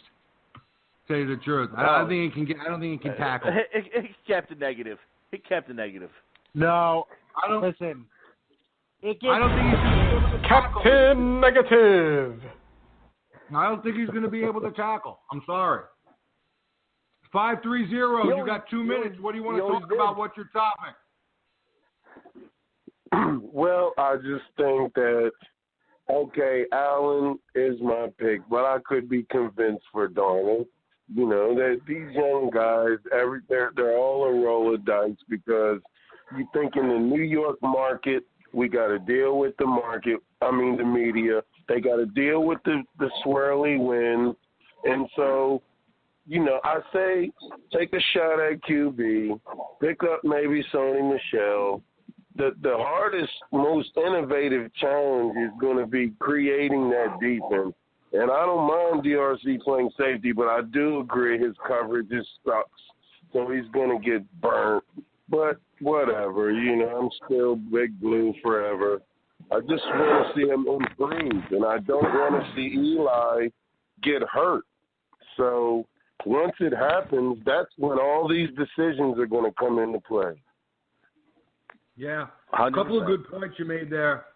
D: To tell you the truth, I don't think he can tackle.
A: He kept it negative.
B: No,
D: I don't
B: listen.
D: I don't think he's going to be able to tackle.
I: Captain Negative.
D: I don't think he's going to be able to tackle. I'm sorry. 530. You got 2 minutes. What do you want to talk about? What's your topic?
F: Well, I just think that, okay, Allen is my pick, but I could be convinced for Darnold. You know, that these young guys, they're all a roll of dice because you think in the New York market, we got to deal with the media. They got to deal with the swirly wind. And so, you know, I say take a shot at QB, pick up maybe Sony Michel. The hardest, most innovative challenge is going to be creating that defense. And I don't mind DRC playing safety, but I do agree his coverage just sucks. So he's going to get burnt. But whatever, you know, I'm still Big Blue forever. I just want to see him improve, and I don't want to see Eli get hurt. So once it happens, that's when all these decisions are going to come into play.
D: Yeah,
A: 100%.
D: A couple of good points you made there.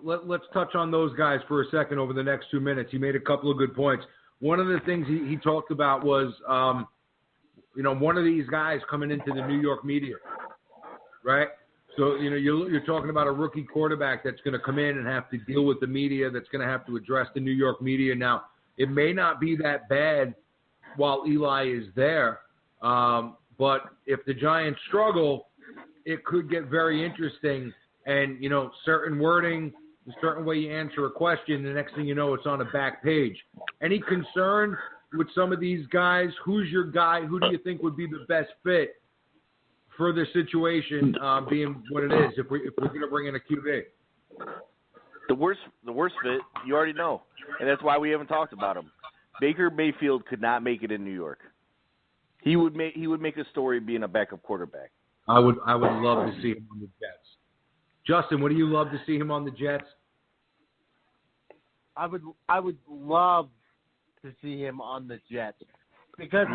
D: Let's touch on those guys for a second over the next 2 minutes. He made a couple of good points. One of the things he talked about was, you know, one of these guys coming into the New York media, right? So, you know, you're talking about a rookie quarterback that's going to come in and have to deal with the media, that's going to have to address the New York media. Now, it may not be that bad while Eli is there, but if the Giants struggle, it could get very interesting. And, you know, certain wording, a certain way you answer a question, the next thing you know, it's on a back page. Any concern with some of these guys? Who's your guy? Who do you think would be the best fit for the situation being what it is if we're going to bring in a QB?
A: The worst fit, you already know, and that's why we haven't talked about him. Baker Mayfield could not make it in New York. He would make a story being a backup quarterback.
D: I would love to see him on the Jets. Justin, what do you love to see him on the Jets?
B: I would love to see him on the Jets because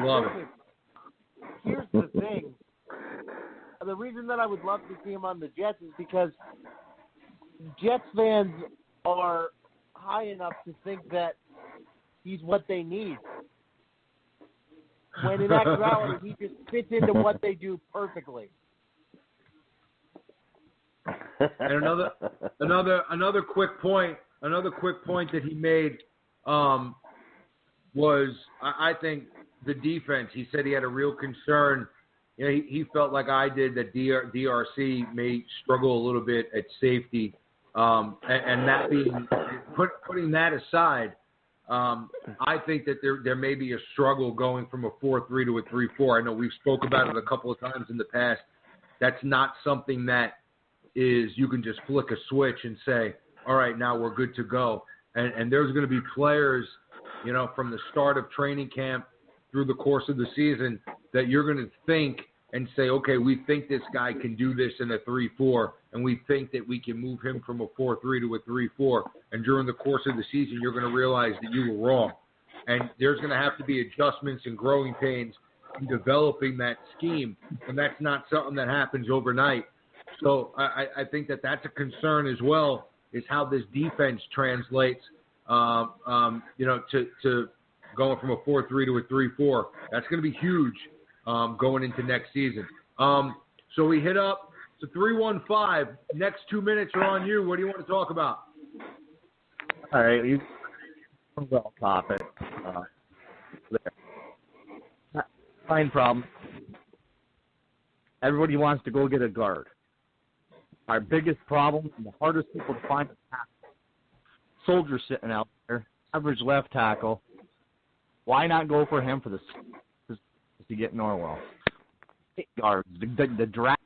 B: here's the thing. The reason that I would love to see him on the Jets is because Jets fans are high enough to think that he's what they need. When in actuality, he just fits into what they do perfectly.
D: And another quick point that he made was I think the defense. He said he had a real concern. You know, he felt like I did that DRC may struggle a little bit at safety, and that being putting that aside, I think that there may be a struggle going from a 4-3 to a 3-4. I know we've spoke about it a couple of times in the past. That's not something that is you can just flick a switch and say, all right, now we're good to go. And there's going to be players, you know, from the start of training camp through the course of the season that you're going to think and say, okay, we think this guy can do this in a 3-4, and we think that we can move him from a 4-3 to a 3-4. And during the course of the season, you're going to realize that you were wrong. And there's going to have to be adjustments and growing pains in developing that scheme, and that's not something that happens overnight. So I think that that's a concern as well, is how this defense translates, you know, to going from a 4-3 to a 3-4. That's going to be huge going into next season. So we hit up to 315. Next 2 minutes are on you. What do you want to talk about?
H: All right, you well topic. There. Fine problem. Everybody wants to go get a guard. Our biggest problem and the hardest people to find is Soldier sitting out there, average left tackle. Why not go for him for the to get Norwell? Guards, the draft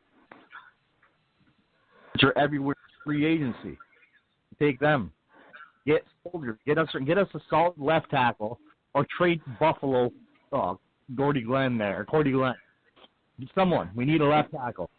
H: are everywhere. Free agency, take them. Get Soldier. Get us a solid left tackle, or trade Buffalo. Gordy Glenn there. Cordy Glenn. Someone. We need a left tackle.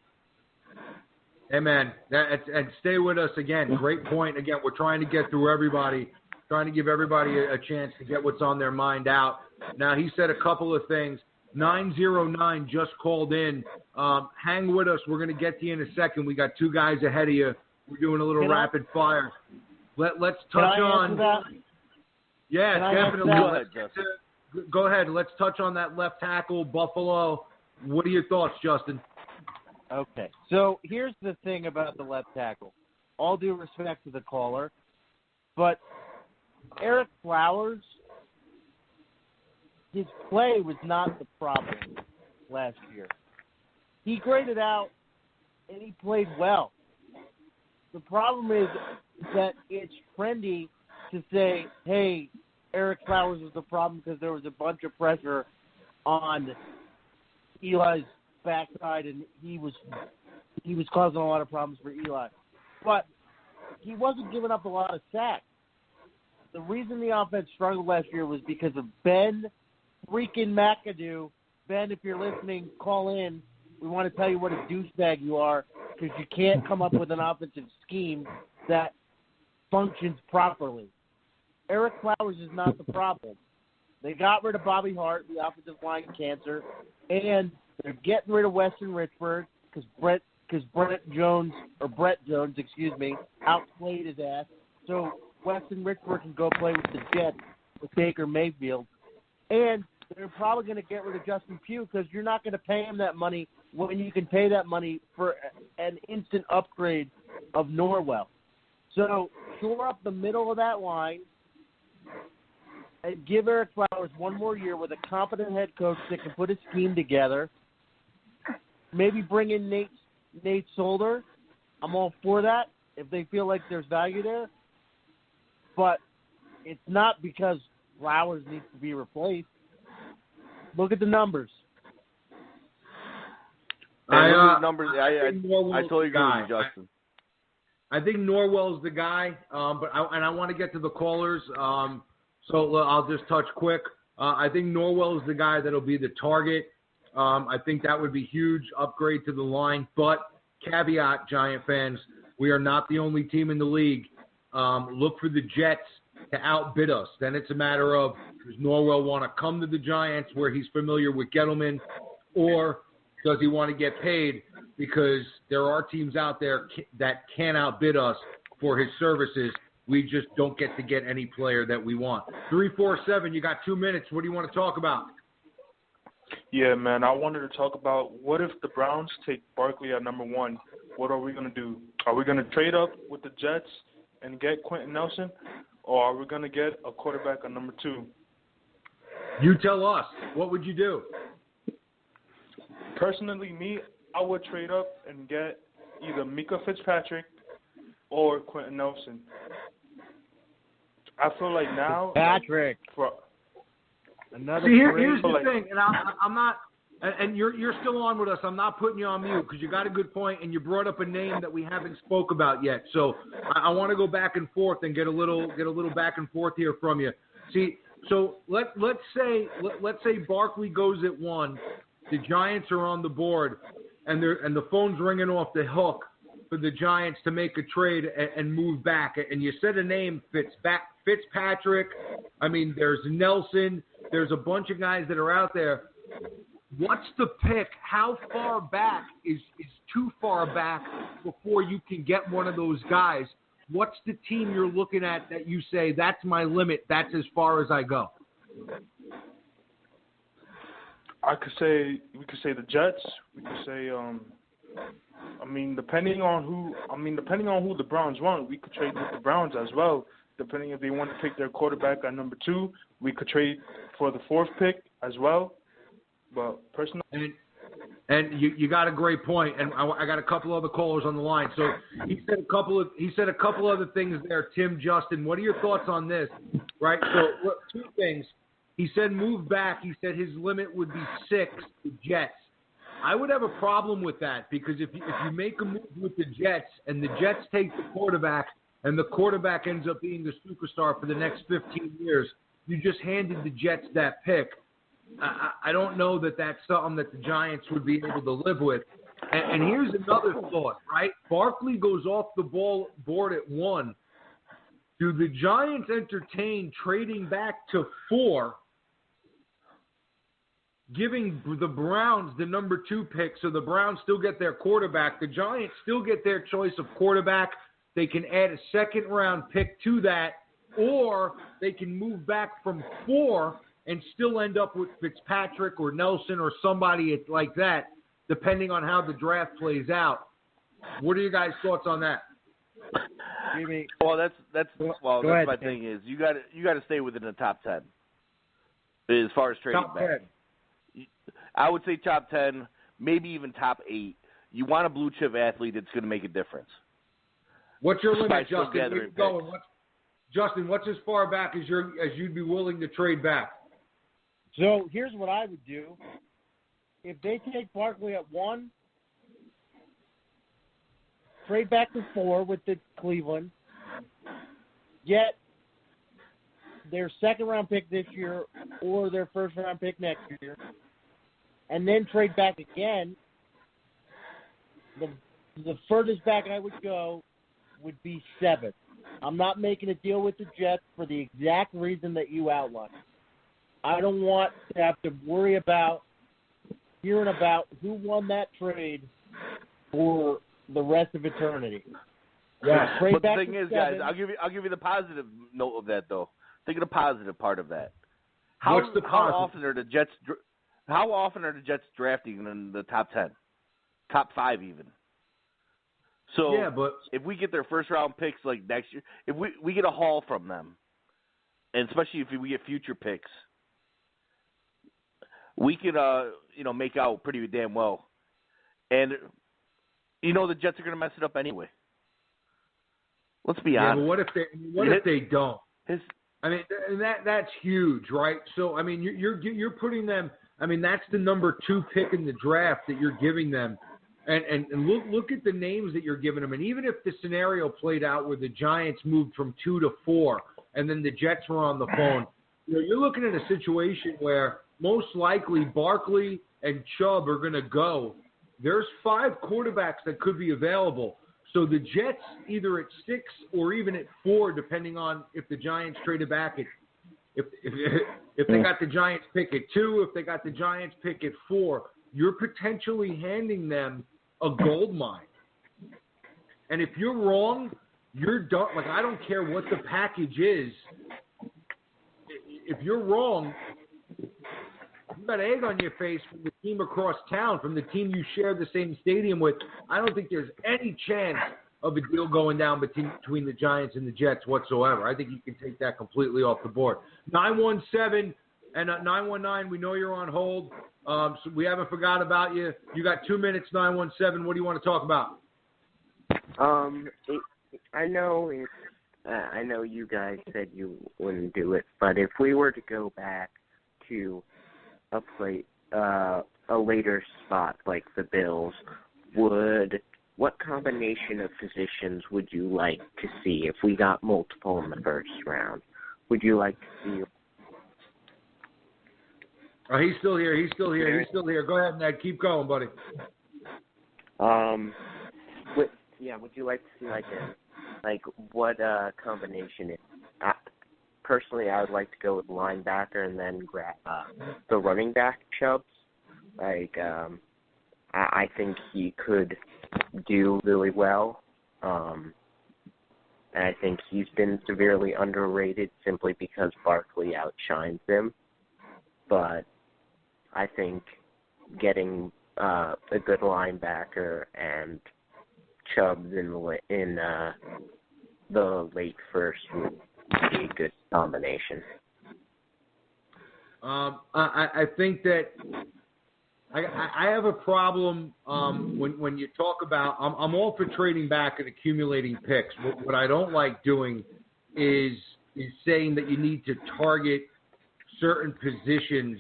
D: Hey, man, and stay with us again. Great point. Again, we're trying to get through everybody, trying to give everybody a chance to get what's on their mind out. Now, he said a couple of things. 909 just called in. Hang with us. We're going to get to you in a second. We got two guys ahead of you. We're doing a little rapid fire. Let's touch on. Yeah, definitely. Go ahead. Let's touch on that left tackle, Buffalo. What are your thoughts, Justin?
B: Okay. So here's the thing about the left tackle. All due respect to the caller, but Eric Flowers, his play was not the problem last year. He graded out, and he played well. The problem is that it's trendy to say, hey, Eric Flowers was the problem because there was a bunch of pressure on Eli's backside, and he was causing a lot of problems for Eli. But he wasn't giving up a lot of sacks. The reason the offense struggled last year was because of Ben freaking McAdoo. Ben, if you're listening, call in. We want to tell you what a douchebag you are because you can't come up with an offensive scheme that functions properly. Eric Flowers is not the problem. They got rid of Bobby Hart, the offensive line cancer, and they're getting rid of Weston Richburg because Brett Jones, outplayed his ass. So Weston Richburg can go play with the Jets with Baker Mayfield. And they're probably going to get rid of Justin Pugh because you're not going to pay him that money when you can pay that money for an instant upgrade of Norwell. So shore up the middle of that line and give Eric Flowers one more year with a competent head coach that can put a scheme together. Maybe bring in Nate Solder. I'm all for that if they feel like there's value there. But it's not because Flowers needs to be replaced. Look at the numbers.
A: I totally agree with you, Justin.
D: I think Norwell's the guy, but I want to get to the callers, so I'll just touch quick. I think Norwell is the guy that'll be the target. I think that would be huge upgrade to the line, but caveat, Giant fans, we are not the only team in the league. Look for the Jets to outbid us. Then it's a matter of, does Norwell want to come to the Giants where he's familiar with Gettleman, or does he want to get paid because there are teams out there that can outbid us for his services. We just don't get to get any player that we want. 347, you got 2 minutes. What do you want to talk about?
J: Yeah, man, I wanted to talk about what if the Browns take Barkley at number 1? What are we going to do? Are we going to trade up with the Jets and get Quentin Nelson, or are we going to get a quarterback at number 2?
D: You tell us. What would you do?
J: Personally, me, I would trade up and get either Mika Fitzpatrick or Quentin Nelson. I feel like now
B: Patrick.
D: Another. See, here's the thing, and I'm not, and you're still on with us. I'm not putting you on mute because you got a good point, and you brought up a name that we haven't spoke about yet. So I want to go back and forth and get a little back and forth here from you. See, so let's say Barkley goes at 1. The Giants are on the board, and the phone's ringing off the hook for the Giants to make a trade and move back. And you said a name, Fitzpatrick. I mean, there's Nelson. There's a bunch of guys that are out there. What's the pick? How far back is too far back before you can get one of those guys? What's the team you're looking at that you say, that's my limit, that's as far as I go?
J: we could say the Jets. We could say, depending on who the Browns want, we could trade with the Browns as well. Depending if they want to pick their quarterback at number 2, we could trade for the 4th pick as well. But personally,
D: and you got a great point, and I got a couple other callers on the line. So he said a couple other things there. Tim, Justin, what are your thoughts on this? Right. So 2 things. He said move back. He said his limit would be 6, the Jets. I would have a problem with that because if you make a move with the Jets and the Jets take the quarterback and the quarterback ends up being the superstar for the next 15 years, you just handed the Jets that pick. I don't know that that's something that the Giants would be able to live with. And here's another thought, right? Barkley goes off the board at 1. Do the Giants entertain trading back to 4, giving the Browns the number 2 pick so the Browns still get their quarterback? The Giants still get their choice of quarterback. They can add a second-round pick to that, or they can move back from 4 and still end up with Fitzpatrick or Nelson or somebody like that, depending on how the draft plays out. What are your guys' thoughts on that?
A: Well, that's my thing is you got to stay within the top 10 as far as trading
D: top
A: back.
D: 10.
A: I would say top 10, maybe even top 8. You want a blue chip athlete that's going to make a difference.
D: What's your limit, Justin? Where you going? Justin, what's as far back as you'd be willing to trade back?
B: So here's what I would do. If they take Barkley at 1, trade back to 4 with the Cleveland, get their second-round pick this year or their first-round pick next year, and then trade back again. The furthest back I would go would be 7. I'm not making a deal with the Jets for the exact reason that you outlined. I don't want to have to worry about hearing about who won that trade for the rest of eternity.
D: Yeah,
A: but the thing is, 7, guys, I'll give you the positive note of that, though. Think of the positive part of that. How often are the Jets drafting in the top 10, top 5 even? So
D: yeah, but
A: if we get their first-round picks like next year, if we get a haul from them, and especially if we get future picks, we could make out pretty damn well. And the Jets are going to mess it up anyway. Let's be honest.
D: Yeah, but what if they don't? That's huge, right? So you're putting them. That's the number 2 pick in the draft that you're giving them. And look at the names that you're giving them. And even if the scenario played out where the Giants moved from 2 to 4 and then the Jets were on the phone, you're looking at a situation where most likely Barkley and Chubb are going to go. There's 5 quarterbacks that could be available. So the Jets, either at 6 or even at 4, depending on if the Giants traded back at if they got the Giants pick at 2, if they got the Giants pick at 4, you're potentially handing them a gold mine. And if you're wrong, you're done. Like, I don't care what the package is. If you're wrong, you got egg on your face from the team across town, from the team you share the same stadium with. I don't think there's any chance of a deal going down between the Giants and the Jets whatsoever. I think you can take that completely off the board. 917 and 919, we know you're on hold. So we haven't forgot about you. You got 2 minutes, 917. What do you want to talk about?
K: I know you guys said you wouldn't do it, but if we were to go back to a later spot like the Bills, what combination of positions would you like to see if we got multiple in the first round? Would you like to see?
D: Oh, he's still here. Go ahead, Ned. Keep going, buddy.
K: Would you like to see what combination? Personally, I would like to go with linebacker and then grab the running back Chubb. I think he could do really well. And I think he's been severely underrated simply because Barkley outshines him. But I think getting a good linebacker and Chubb in the late first would be a good combination.
D: I think that I have a problem when you talk about. I'm all for trading back and accumulating picks. What I don't like doing is saying that you need to target certain positions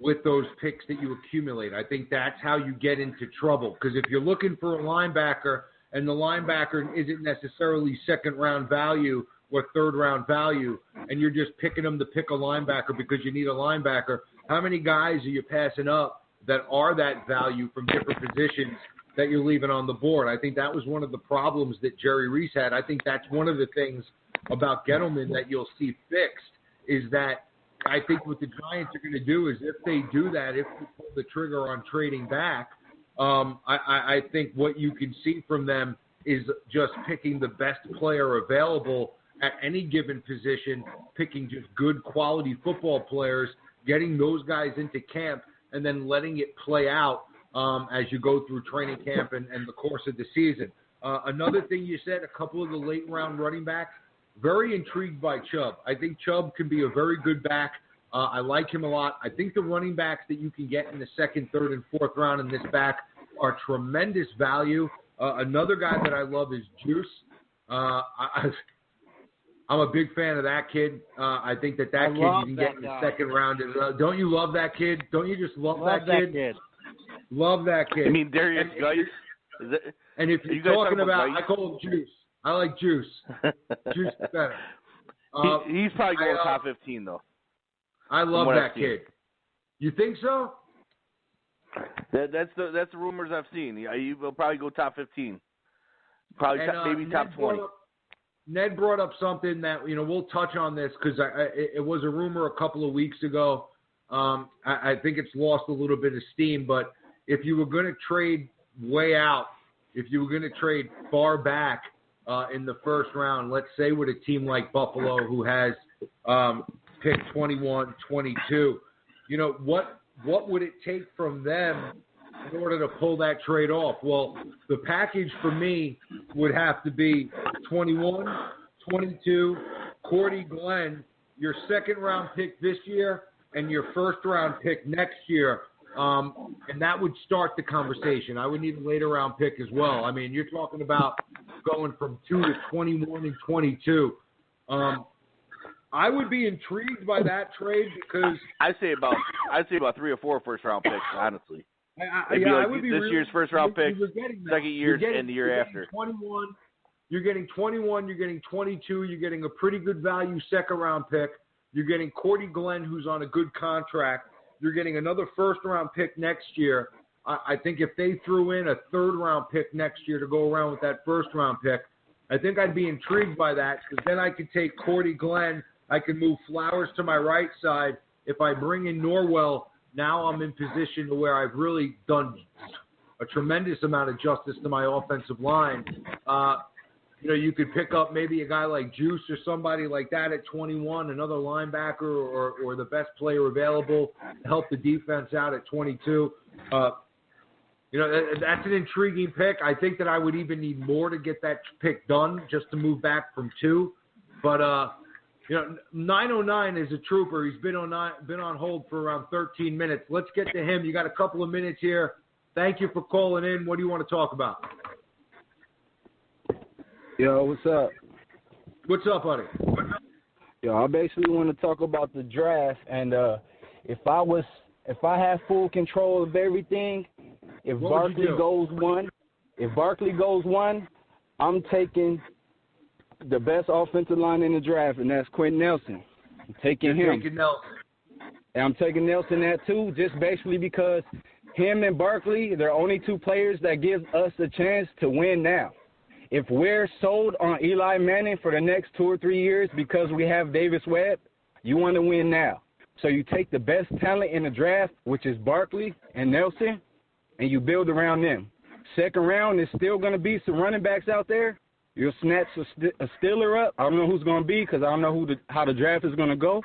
D: with those picks that you accumulate. I think that's how you get into trouble. Because if you're looking for a linebacker and the linebacker isn't necessarily second-round value or third-round value, and you're just picking them to pick a linebacker because you need a linebacker, how many guys are you passing up that are that value from different positions that you're leaving on the board. I think that was one of the problems that Jerry Reese had. I think that's one of the things about Gettleman that you'll see fixed is that I think what the Giants are going to do is if they do that, if they pull the trigger on trading back, I think what you can see from them is just picking the best player available at any given position, picking just good quality football players, getting those guys into camp, and then letting it play out as you go through training camp and the course of the season. Another thing you said, a couple of the late-round running backs, very intrigued by Chubb. I think Chubb can be a very good back. I like him a lot. I think the running backs that you can get in the second, third, and fourth round in this back are tremendous value. Another guy that I love is Juice. I'm a big fan of that kid. I think that kid you can get in the second round. Don't you love that kid? Don't you just love that kid? Love that kid.
A: I mean, Darius Geis?
D: And if you're talking about, I call him Juice. I like Juice. Juice is better.
A: He's probably going top 15, though.
D: I love that kid. You think so?
A: That's the rumors I've seen. He will probably go top 15. Probably maybe top 20.
D: Ned brought up something that, we'll touch on this because it was a rumor a couple of weeks ago. I think it's lost a little bit of steam, but if you were going to trade way out, if you were going to trade far back in the first round, let's say with a team like Buffalo who has pick 21, 22, what would it take from them in order to pull that trade off? Well, the package for me would have to be 21, 22, Cordy Glenn, your second-round pick this year, and your first-round pick next year. And that would start the conversation. I would need a later-round pick as well. I mean, you're talking about going from 2 to 21 and 22. I would be intrigued by that trade because
A: I'd say about 3 or 4 first-round picks, honestly.
D: I would be
A: this year's first-round pick, second year, and the year after.
D: You're getting 21, you're getting 22, you're getting a pretty good value second-round pick. You're getting Cordy Glenn, who's on a good contract. You're getting another first-round pick next year. I think if they threw in a third-round pick next year to go around with that first-round pick, I think I'd be intrigued by that because then I could take Cordy Glenn. I could move Flowers to my right side. If I bring in Norwell, now I'm in position to where I've really done a tremendous amount of justice to my offensive line. You could pick up maybe a guy like Juice or somebody like that at 21, another linebacker or the best player available to help the defense out at 22. That's an intriguing pick. I think that I would even need more to get that pick done just to move back from 2. But 909 is a trooper. He's been on hold for around 13 minutes. Let's get to him. You got a couple of minutes here. Thank you for calling in. What do you want to talk about?
L: Yo, what's up?
D: What's up, buddy?
L: Yo, I basically want to talk about the draft, and if I have full control of everything, if Barkley goes 1, I'm taking the best offensive line in the draft, and that's Quentin Nelson. I'm taking him.
D: Taking Nelson.
L: And I'm taking Nelson at 2, just basically because him and Barkley, they're only 2 players that give us a chance to win now. If we're sold on Eli Manning for the next 2 or 3 years because we have Davis Webb, you want to win now. So you take the best talent in the draft, which is Barkley and Nelson, and you build around them. Second round, there's still going to be some running backs out there. You'll snatch a Steeler up. I don't know who's going to be because I don't know how the draft is going to go.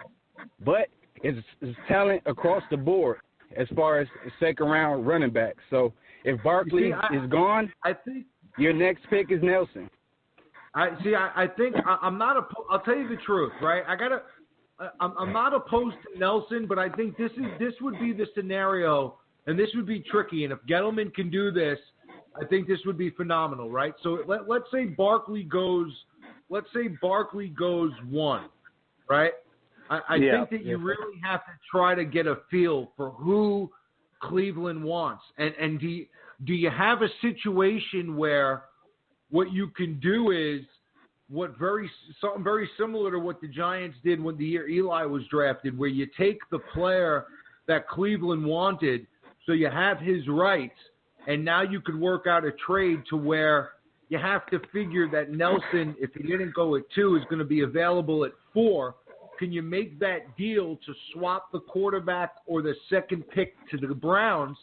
L: But it's talent across the board as far as second-round running backs. So if Barkley is gone, I think your next pick is Nelson.
D: I think I'm not. I'll tell you the truth, right? I'm not opposed to Nelson, but I think this would be the scenario, and this would be tricky. And if Gettleman can do this, I think this would be phenomenal, right? So let's say Barkley goes 1, right? I think that you really have to try to get a feel for who Cleveland wants, and do you have a situation where what you can do is something very similar to what the Giants did when the year Eli was drafted, where you take the player that Cleveland wanted, so you have his rights, and now you could work out a trade to where you have to figure that Nelson, if he didn't go at 2, is going to be available at 4. Can you make that deal to swap the quarterback or the second pick to the Browns,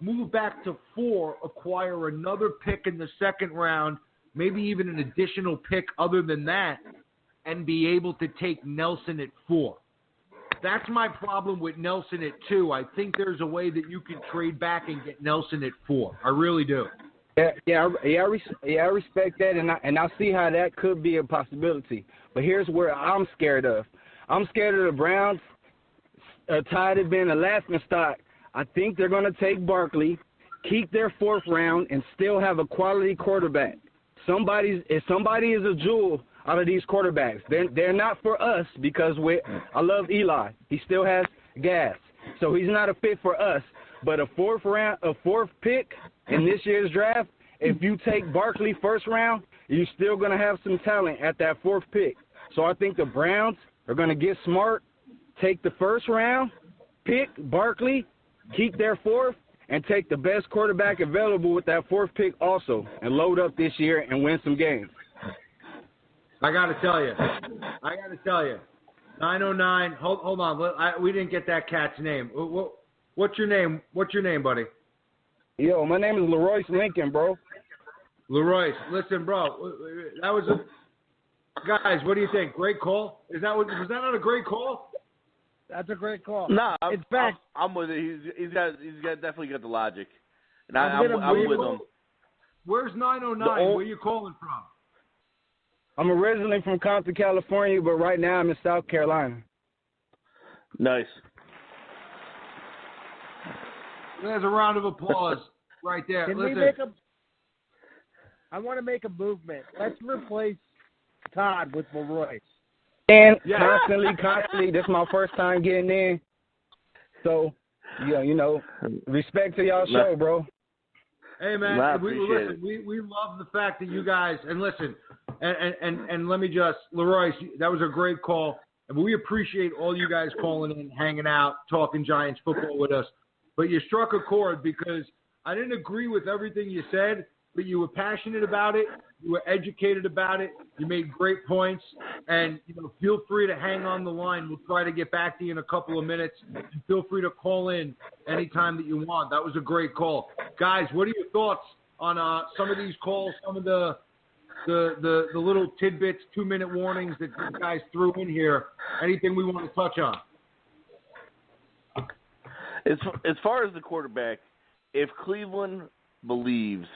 D: move back to 4, acquire another pick in the second round, maybe even an additional pick other than that, and be able to take Nelson at 4? That's my problem with Nelson at 2. I think there's a way that you can trade back and get Nelson at 4. I really do.
L: I respect that, and I see how that could be a possibility. But here's where I'm scared of. I'm scared of the Browns tired of being a laughing stock. I think they're going to take Barkley, keep their 4th round, and still have a quality quarterback. If somebody is a jewel out of these quarterbacks, they're not for us because I love Eli. He still has gas, so he's not a fit for us. But a 4th pick in this year's draft, if you take Barkley 1st round, you're still going to have some talent at that 4th pick. So I think the Browns are going to get smart, take the 1st round, pick Barkley, keep their 4th, and take the best quarterback available with that 4th pick also, and load up this year and win some games.
D: I got to tell you, 909. Hold on, we didn't get that cat's name. What's your name? What's your name, buddy?
L: Yo, my name is Leroy Lincoln, bro.
D: Leroy, listen, bro, that was guys. What do you think? Great call. Was that not a great call?
B: That's a great call.
A: No,
B: nah,
A: I'm with it. He's definitely got the logic, and I'm with him.
D: Where's 909? Where you calling from?
L: I'm originally from Compton, California, but right now I'm in South Carolina.
A: Nice.
D: There's a round of applause right there.
B: I want to make a movement. Let's replace Todd with Leroy.
L: And constantly. This is my first time getting in. So, respect to y'all show, bro.
D: Hey, man, we love the fact that you guys, and listen, and let me just, Leroy, that was a great call. And we appreciate all you guys calling in, hanging out, talking Giants football with us. But you struck a chord because I didn't agree with everything you said, but you were passionate about it. You were educated about it. You made great points. And, feel free to hang on the line. We'll try to get back to you in a couple of minutes. And feel free to call in anytime that you want. That was a great call. Guys, what are your thoughts on some of these calls, some of the little tidbits, 2-minute warnings that you guys threw in here? Anything we want to touch on?
A: As far as the quarterback, if Cleveland believes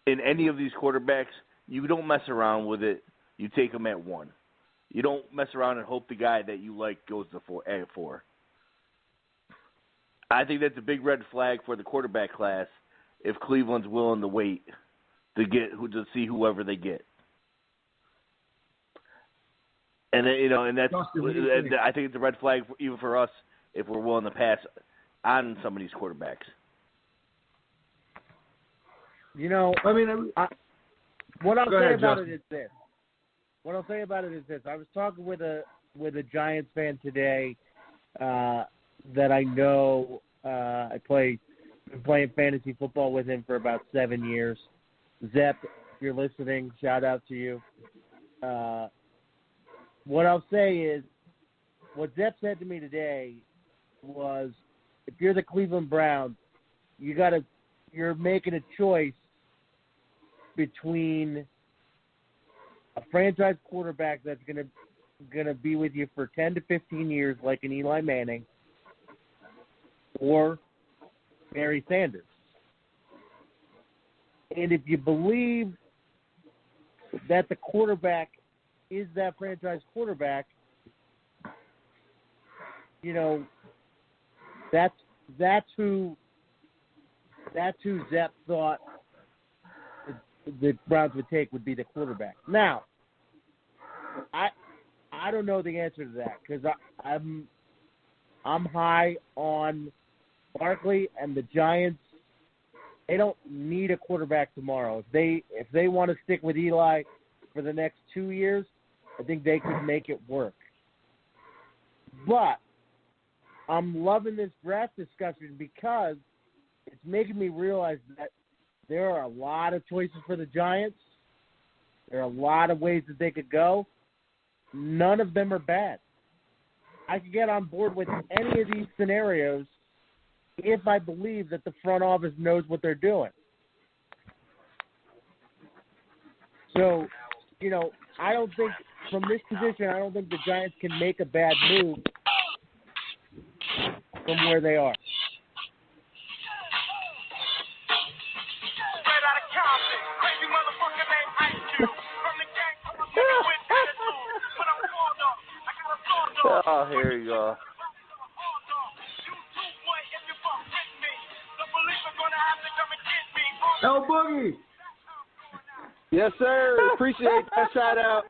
A: in any of these quarterbacks, you don't mess around with it. You take them at 1. You don't mess around and hope the guy that you like goes to 4. I think that's a big red flag for the quarterback class if Cleveland's willing to wait to see whoever they get. And that's I think it's a red flag even for us if we're willing to pass on some of these quarterbacks.
B: What I'll say about it is this. I was talking with a Giants fan today that I know. Been playing fantasy football with him for about 7 years. Zep, if you're listening, shout out to you. What I'll say is, what Zep said to me today was, if you're the Cleveland Browns, you're making a choice between a franchise quarterback that's gonna be with you for 10 to 15 years, like an Eli Manning, or Barry Sanders. And if you believe that the quarterback is that franchise quarterback, that's who Zep thought the Browns would take, would be the quarterback. Now, I don't know the answer to that because I'm high on Barkley, and the Giants. They don't need a quarterback tomorrow. If they want to stick with Eli for the next 2 years, I think they could make it work. But I'm loving this draft discussion because it's making me realize that there are a lot of choices for the Giants. There are a lot of ways that they could go. None of them are bad. I could get on board with any of these scenarios if I believe that the front office knows what they're doing. So, I don't think from this position, I don't think the Giants can make a bad move from where they are.
A: Oh, here you go.
D: El Boogie.
M: Yes, sir. Appreciate that shout out.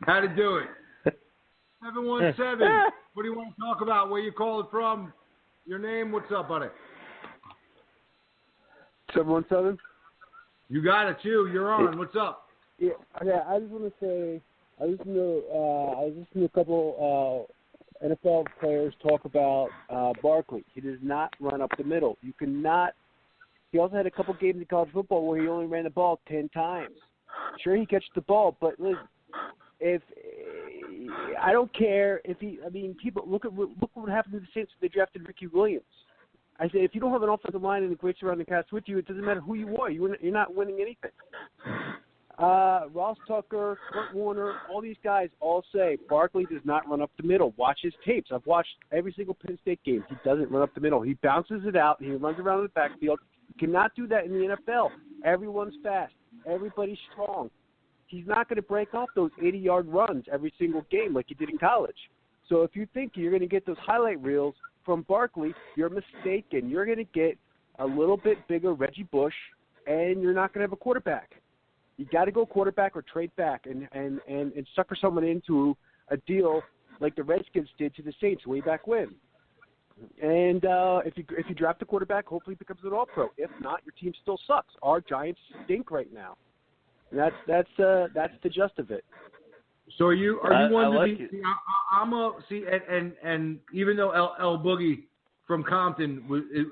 D: How to do it. 717. What do you want to talk about? Where you call it from? Your name? What's up, buddy?
M: 717.
D: You got it, too. You're on. What's up?
M: Yeah. I just want to say, I listened to a couple NFL players talk about Barkley. He does not run up the middle. You cannot. He also had a couple games in college football where he only ran the ball 10 times. Sure, he catches the ball, but listen, if I don't care if he. I mean, people look what happened to the Saints when they drafted Ricky Williams. I say if you don't have an offensive line and the great surrounding cast with you, it doesn't matter who you are. You're not winning anything. Ross Tucker, Kurt Warner, all these guys all say Barkley does not run up the middle. Watch his tapes. I've watched every single Penn State game. He doesn't run up the middle. He bounces it out. He runs around in the backfield. You cannot do that in the NFL. Everyone's fast. Everybody's strong. He's not going to break off those 80-yard runs every single game like he did in college. So if you think you're going to get those highlight reels from Barkley, you're mistaken. You're going to get a little bit bigger Reggie Bush, and you're not going to have a quarterback. You got to go quarterback or trade back and sucker someone into a deal like the Redskins did to the Saints way back when. And if you draft a quarterback, hopefully he becomes an All-Pro. If not, your team still sucks. Our Giants stink right now. And that's the gist of it.
D: So are you one to
A: like
D: be?
A: it.
D: See, and even though El Boogie from Compton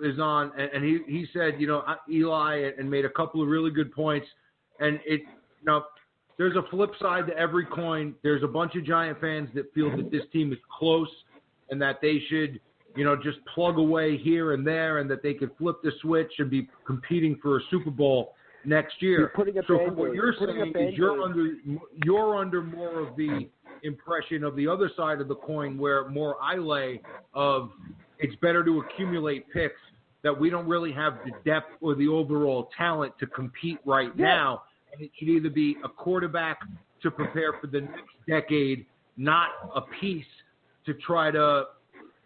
D: is on, and he said, Eli and made a couple of really good points, and there's a flip side to every coin. There's a bunch of Giant fans that feel that this team is close and that they should, just plug away here and there, and that they could flip the switch and be competing for a Super Bowl next year. So what you're saying is you're under more of the impression of the other side of the coin, where more I lay of it's better to accumulate picks, that we don't really have the depth or the overall talent to compete right now, and it should either be a quarterback to prepare for the next decade, not a piece to try to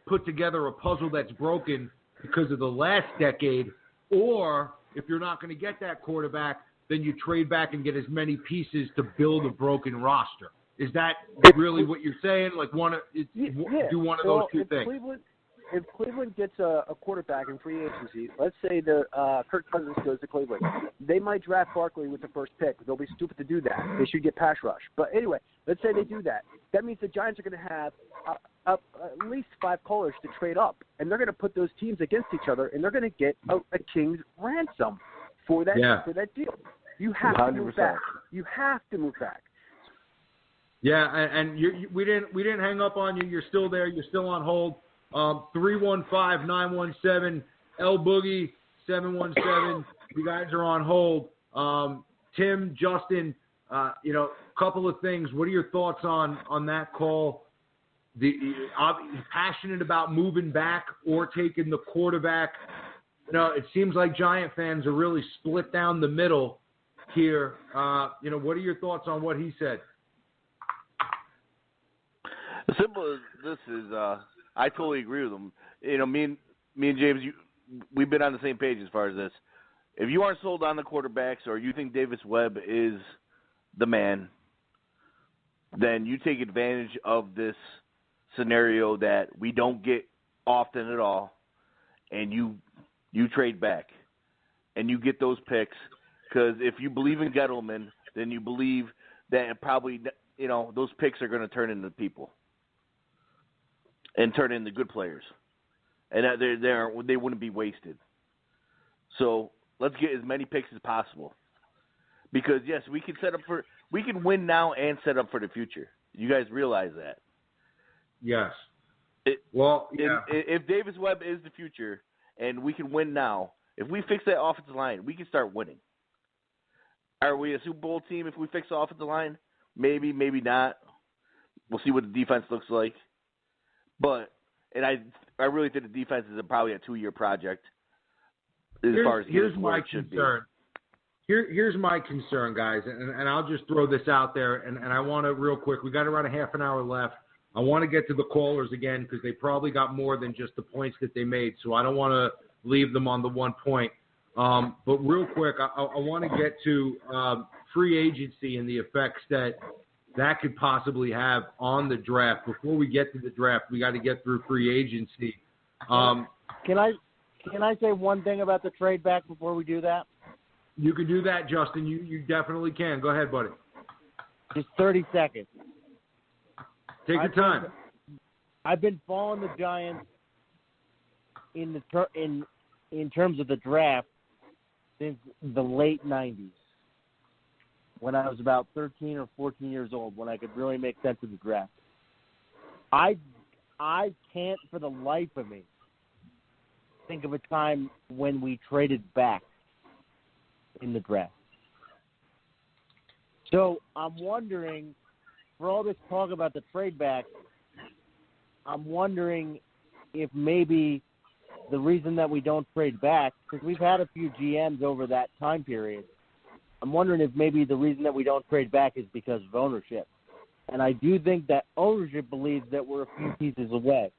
D: put together a puzzle that's broken because of the last decade, or if you're not going to get that quarterback, then you trade back and get as many pieces to build a broken roster. Is that really what you're saying? Like do one of those two things?
M: If Cleveland gets a quarterback in free agency, let's say the Kirk Cousins goes to Cleveland, they might draft Barkley with the first pick. They'll be stupid to do that. They should get pass rush. But anyway, let's say they do that. That means the Giants are going to have at least 5 callers to trade up, and they're going to put those teams against each other, and they're going to get a king's ransom for that deal. You have 100%. To move back. You have to move back.
D: Yeah, and we didn't hang up on you. You're still there. You're still on hold. 315-917 El Boogie 717. You guys are on hold. Tim, Justin, couple of things. What are your thoughts on that call? Passionate about moving back or taking the quarterback. It seems like Giant fans are really split down the middle here. What are your thoughts on what he said?
A: As simple as this is, I totally agree with him. Me and James, we've been on the same page as far as this. If you aren't sold on the quarterbacks or you think Davis Webb is the man, then you take advantage of this scenario that we don't get often at all, and you trade back and you get those picks, because if you believe in Gettleman, then you believe that probably those picks are going to turn into people and turn into good players, and that they wouldn't be wasted. So let's get as many picks as possible, because yes, we can win now and set up for the future. You guys realize that?
D: Yes.
A: If Davis Webb is the future and we can win now, if we fix that offensive line, we can start winning. Are we a Super Bowl team if we fix the offensive line? Maybe, maybe not. We'll see what the defense looks like. But I really think the defense is probably a 2-year project
D: here's my concern. Here's my concern, guys, and I'll just throw this out there, and I want to real quick. We got around a half an hour left. I want to get to the callers again because they probably got more than just the points that they made, so I don't want to leave them on the 1 point. But real quick, I want to get to free agency and the effects that could possibly have on the draft. Before we get to the draft, we got to get through free agency.
B: Can I say one thing about the trade back before we do that?
D: You can do that, Justin. You definitely can. Go ahead, buddy.
B: Just 30 seconds.
D: Take your time.
B: I've been following the Giants in terms of the draft since the late 90s, when I was about 13 or 14 years old, when I could really make sense of the draft. I can't for the life of me think of a time when we traded back in the draft. So I'm wondering, for all this talk about the trade back, I'm wondering if maybe the reason that we don't trade back, because we've had a few GMs over that time period, I'm wondering if maybe the reason that we don't trade back is because of ownership. And I do think that ownership believes that we're a few pieces away.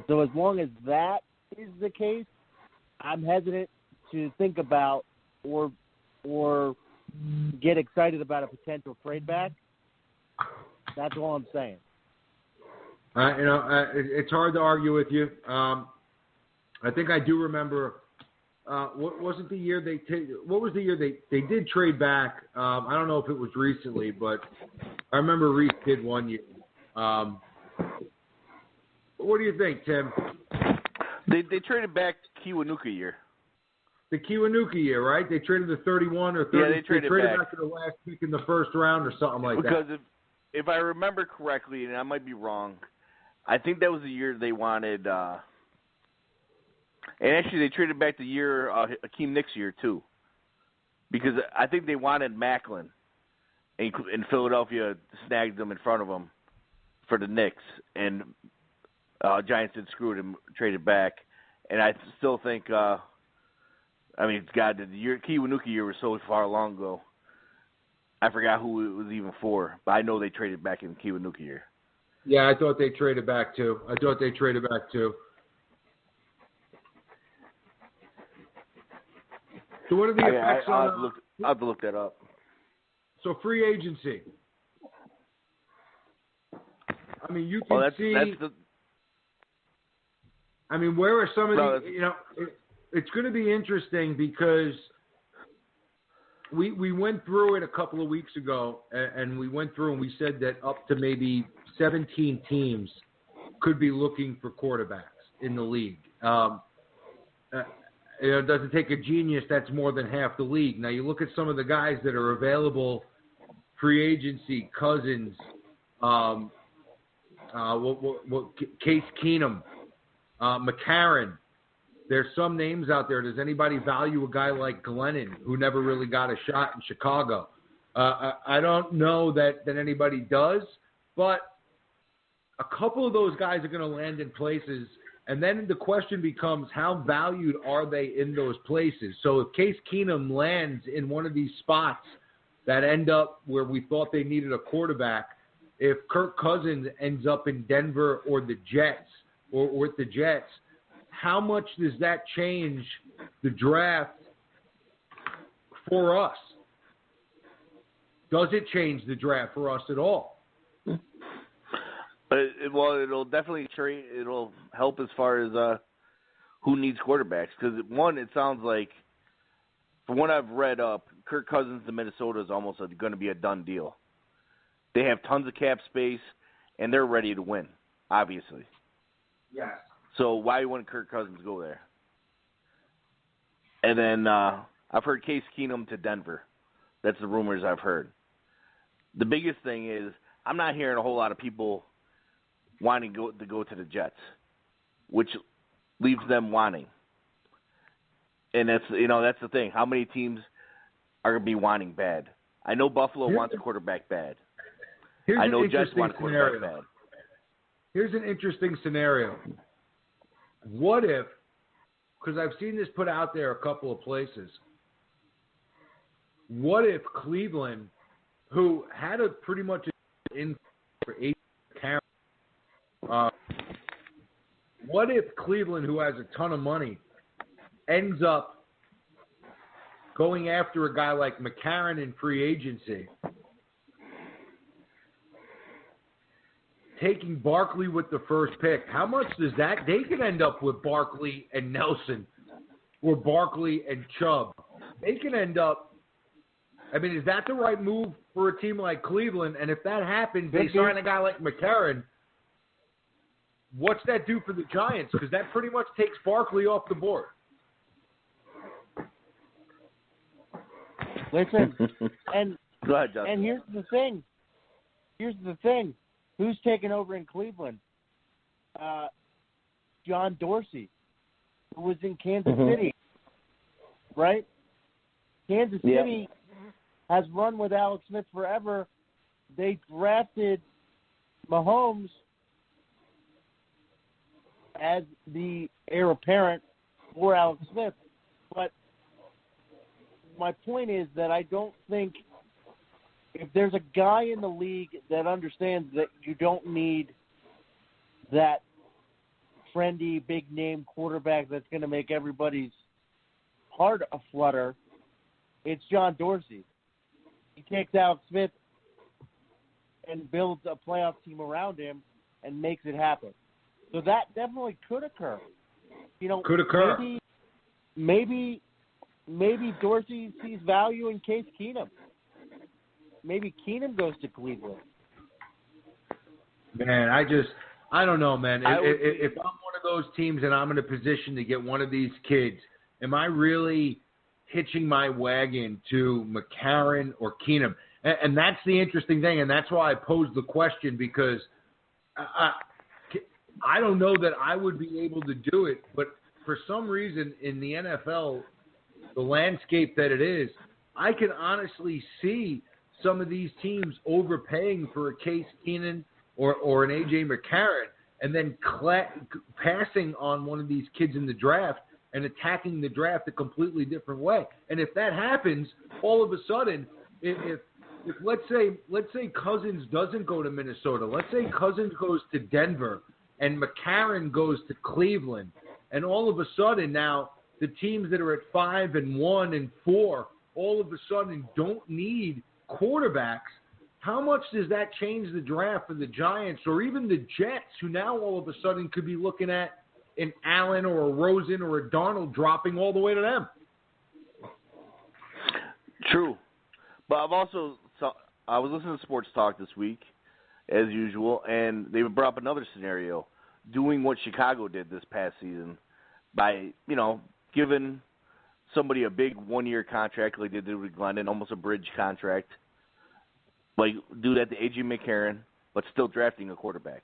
B: So as long as that is the case, I'm hesitant to think about or get excited about a potential trade back. That's all I'm saying.
D: It's hard to argue with you. I think I do remember. What was the year they did trade back? I don't know if it was recently, but I remember Reese did one year. What do you think, Tim?
A: They traded back Kiwanuka year.
D: The Kiwanuka year, right? They traded the 31 or 30.
A: Yeah, they traded
D: back to the last pick in the first round or something like that.
A: Because if I remember correctly, and I might be wrong, I think that was the year they wanted. And actually, they traded back the year Akeem Nicks year too, because I think they wanted Macklin, and Philadelphia snagged them in front of them for the Knicks, and Giants did screw it and traded back. And I still think, the Kiwanuka year was so far long ago. I forgot who it was even for, but I know they traded back in the Kiwanuka year.
D: Yeah, I thought they traded back too. So what are the effects on?
A: I'll have to look that up.
D: So free agency. I mean, you can see. Where are some of the? It's going to be interesting because we went through it a couple of weeks ago, and we went through and we said that up to maybe 17 teams could be looking for quarterbacks in the league. It doesn't take a genius. That's more than half the league. Now you look at some of the guys that are available, free agency, Cousins, Case Keenum, McCarron. There's some names out there. Does anybody value a guy like Glennon, who never really got a shot in Chicago? I don't know that anybody does, but a couple of those guys are going to land in places. And then the question becomes, how valued are they in those places? So if Case Keenum lands in one of these spots that end up where we thought they needed a quarterback, if Kirk Cousins ends up in Denver or the Jets or with the Jets, how much does that change the draft for us? Does it change the draft for us at all?
A: It'll definitely it'll help as far as who needs quarterbacks. Because one, it sounds like, from what I've read up, Kirk Cousins to Minnesota is almost going to be a done deal. They have tons of cap space, and they're ready to win, obviously.
D: Yes.
A: So why wouldn't Kirk Cousins go there? And then I've heard Case Keenum to Denver. That's the rumors I've heard. The biggest thing is I'm not hearing a whole lot of people wanting to go to the Jets, which leaves them wanting. And that's the thing. How many teams are going to be wanting bad? I know Buffalo wants a quarterback bad. I know Jets want a quarterback bad.
D: Here's an interesting scenario. What if, because I've seen this put out there a couple of places, what if Cleveland, who had a pretty much in for 8 carries, what if Cleveland, who has a ton of money, ends up going after a guy like McCarron in free agency, taking Barkley with the first pick? How much does that? They could end up with Barkley and Nelson, or Barkley and Chubb. They can end up. I mean, is that the right move for a team like Cleveland? And if that happens, they sign a guy like McCarron. What's that do for the Giants? Because that pretty much takes Barkley off the board.
B: Listen, and
A: go ahead, Justin.
B: And here's the thing. Who's taking over in Cleveland? John Dorsey, who was in Kansas City, right? Kansas City has run with Alex Smith forever. They drafted Mahomes as the heir apparent for Alex Smith. But my point is that I don't think if there's a guy in the league that understands that you don't need that trendy, big-name quarterback that's going to make everybody's heart aflutter, it's John Dorsey. He takes Alex Smith and builds a playoff team around him and makes it happen. So that definitely could occur.
D: Could occur.
B: Maybe Dorsey sees value in Case Keenum. Maybe Keenum goes to Cleveland.
D: Man, I don't know, man. If I'm one of those teams and I'm in a position to get one of these kids, am I really hitching my wagon to McCarron or Keenum? And that's the interesting thing, and that's why I posed the question, because I don't know that I would be able to do it, but for some reason in the NFL, the landscape that it is, I can honestly see some of these teams overpaying for a Case Keenum or an A.J. McCarron, and then passing on one of these kids in the draft and attacking the draft a completely different way. And if that happens, all of a sudden, if let's say Cousins doesn't go to Minnesota, let's say Cousins goes to Denver and McCarron goes to Cleveland, and all of a sudden now the teams that are at 5 and 1 and 4 all of a sudden don't need quarterbacks. How much does that change the draft for the Giants or even the Jets, who now all of a sudden could be looking at an Allen or a Rosen or a Darnold dropping all the way to them?
A: True. But I was listening to Sports Talk this week, as usual, and they brought up another scenario, doing what Chicago did this past season by, giving somebody a big one-year contract like they did with Glendon, almost a bridge contract. Like, do that to A.J. McCarron, but still drafting a quarterback.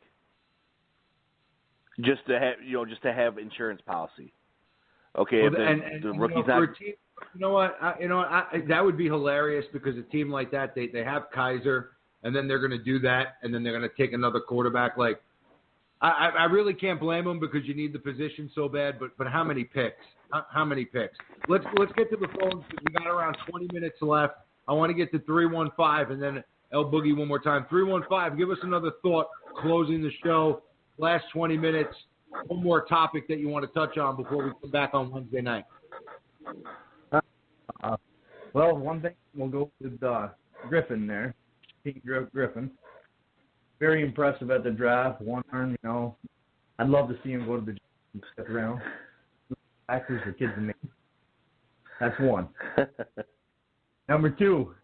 A: Just to have insurance policy. Okay,
D: well, the rookie's not. That would be hilarious, because a team like that, they have Kaiser, and then they're going to do that, and then they're going to take another quarterback. Like, I really can't blame them, because you need the position so bad. But how many picks? How many picks? Let's get to the phones, because we got around 20 minutes left. I want to get to 315, and then El Boogie one more time. 315. Give us another thought closing the show. Last 20 minutes. One more topic that you want to touch on before we come back on Wednesday night.
H: Well, one thing, we'll go with Griffin there. Pete Griffin. Very impressive at the draft. One arm, I'd love to see him go to the gym and step around. Actors for kids and me. That's one. Number two,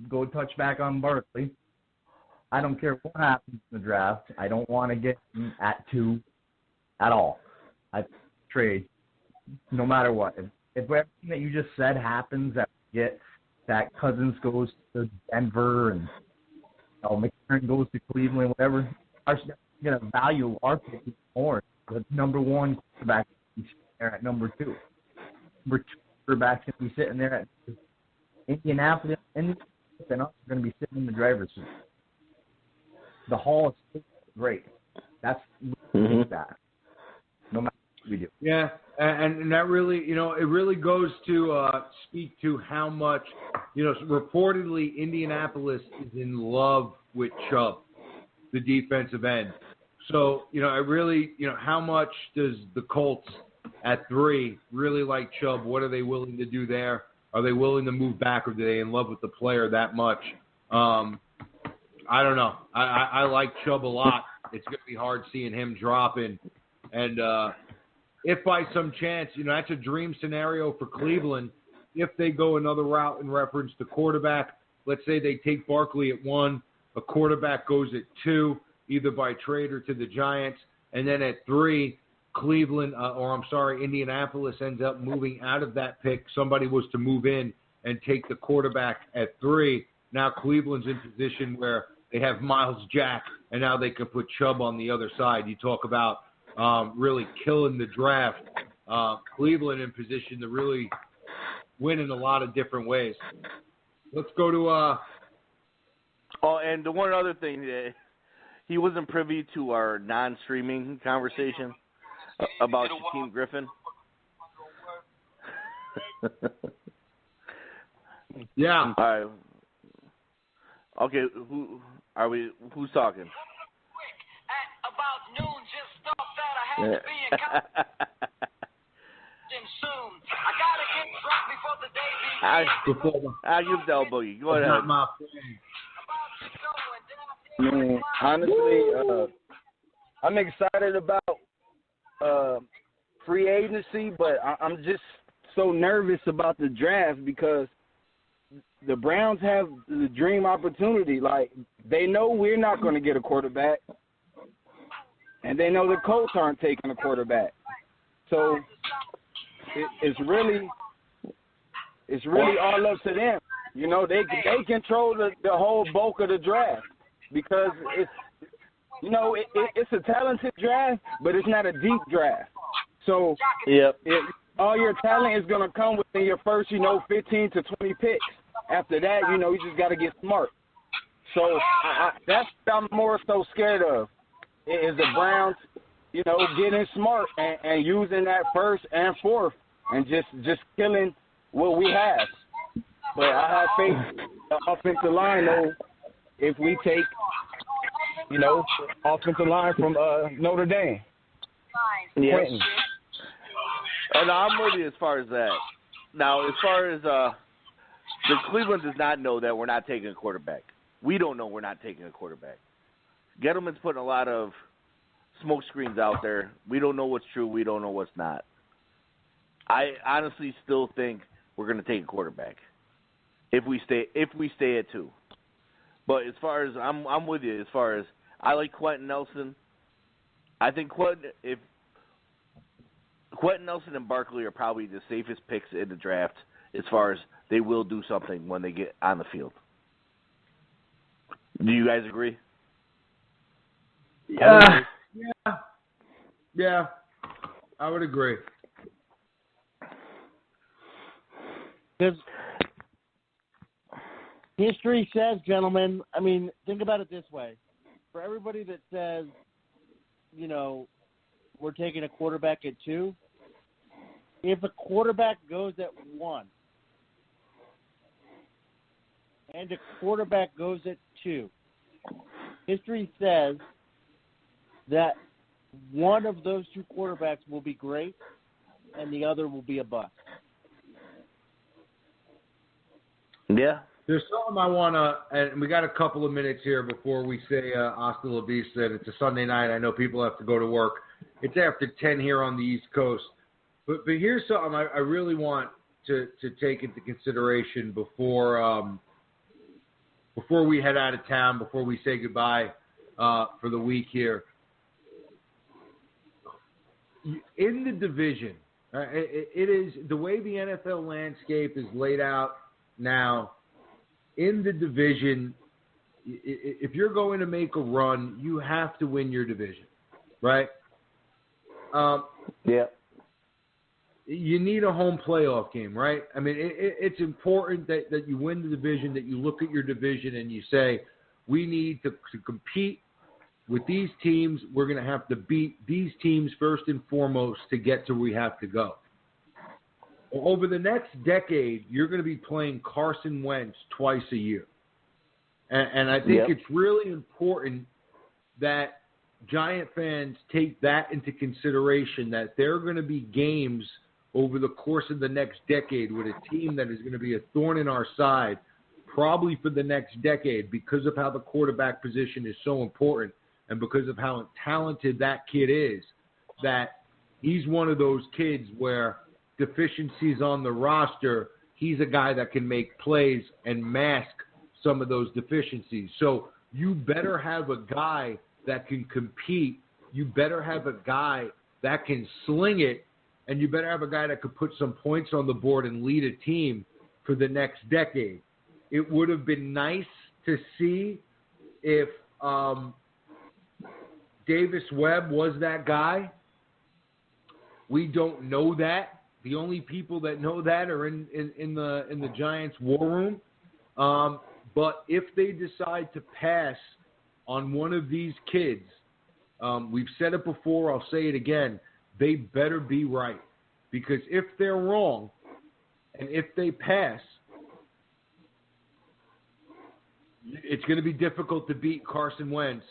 H: go touch back on Barkley. I don't care what happens in the draft. I don't want to get him at 2 at all. I trade no matter what. If everything that you just said happens, that Cousins goes to Denver and McLaurin goes to Cleveland, whatever, are going to value our pick more. The number 1 quarterback is there at number 2. Number 2 quarterback's going to be sitting there at Indianapolis, and us are going to be sitting in the driver's seat. The Hall is great. That's that. No matter what we do.
D: Yeah, and that really, it really goes to speak to how much, reportedly Indianapolis is in love with Chubb, the defensive end. So, I really, how much does the Colts at 3 really like Chubb? What are they willing to do there? Are they willing to move back, or are they in love with the player that much? I don't know. I like Chubb a lot. It's going to be hard seeing him dropping. And if by some chance, that's a dream scenario for Cleveland, if they go another route in reference to quarterback, let's say they take Barkley at 1, a quarterback goes at 2, either by trade or to the Giants, and then at 3, Indianapolis ends up moving out of that pick. Somebody was to move in and take the quarterback at 3. Now Cleveland's in position where they have Miles Jack, and now they can put Chubb on the other side. You talk about really killing the draft. Cleveland in position to really win in a lot of different ways. Let's go to
A: and the one other thing, he wasn't privy to our non-streaming conversation about Shaquem Griffin.
D: Yeah.
A: All right. Okay, who's talking?
N: At about noon, just thought that I had to be in soon. I gotta get drunk before the day begins.
A: I give the boogie. Go ahead.
D: Not my
L: Man, honestly, I'm excited about free agency, but I'm just so nervous about the draft because the Browns have the dream opportunity. Like, they know we're not going to get a quarterback, and they know the Colts aren't taking a quarterback. So it's really all up to them. They control the whole bulk of the draft because it's a talented draft, but it's not a deep draft. So all your talent is going to come within your first, 15 to 20 picks. After that, you just got to get smart. So that's what I'm more so scared of is the Browns, getting smart and using that first and fourth and just killing what we have. But I have faith in the offensive line, though, if we take, offensive line from Notre Dame.
A: Yes. And I'm with you as far as that. Now, as far as the Cleveland does not know that we're not taking a quarterback. We don't know we're not taking a quarterback. Gettleman's putting a lot of smoke screens out there. We don't know what's true. We don't know what's not. I honestly still think we're going to take a quarterback if we stay at 2. But as far as I'm with you. As far as I like Quentin Nelson. I think Quentin Nelson and Barkley are probably the safest picks in the draft as far as they will do something when they get on the field. Do you guys agree?
D: Yeah, I would agree.
B: Because history says, gentlemen, think about it this way. For everybody that says, we're taking a quarterback at 2, if a quarterback goes at 1 and a quarterback goes at 2, history says that one of those 2 quarterbacks will be great and the other will be a bust.
A: Yeah.
D: There's something I want to, and we got a couple of minutes here before we say hasta la vista. It's a Sunday night. I know people have to go to work. It's after 10 here on the East Coast. But here's something I really want to take into consideration before before we head out of town, before we say goodbye for the week here. In the division, it is the way the NFL landscape is laid out now. In the division, if you're going to make a run, you have to win your division, right?
A: Yeah.
D: You need a home playoff game, right? I mean, it's important that you win the division, that you look at your division and you say, we need to compete with these teams. We're going to have to beat these teams first and foremost to get to where we have to go. Over the next decade, you're going to be playing Carson Wentz twice a year. And I think it's really important that Giant fans take that into consideration, that there are going to be games over the course of the next decade with a team that is going to be a thorn in our side probably for the next decade because of how the quarterback position is so important and because of how talented that kid is, that he's one of those kids where deficiencies on the roster, he's a guy that can make plays and mask some of those deficiencies. So you better have a guy that can compete. You better have a guy that can sling it, and you better have a guy that could put some points on the board and lead a team for the next decade. It would have been nice to see if Davis Webb was that guy. We don't know that. The only people that know that are in the Giants' war room. But if they decide to pass on one of these kids, we've said it before, I'll say it again, they better be right. Because if they're wrong, and if they pass, it's going to be difficult to beat Carson Wentz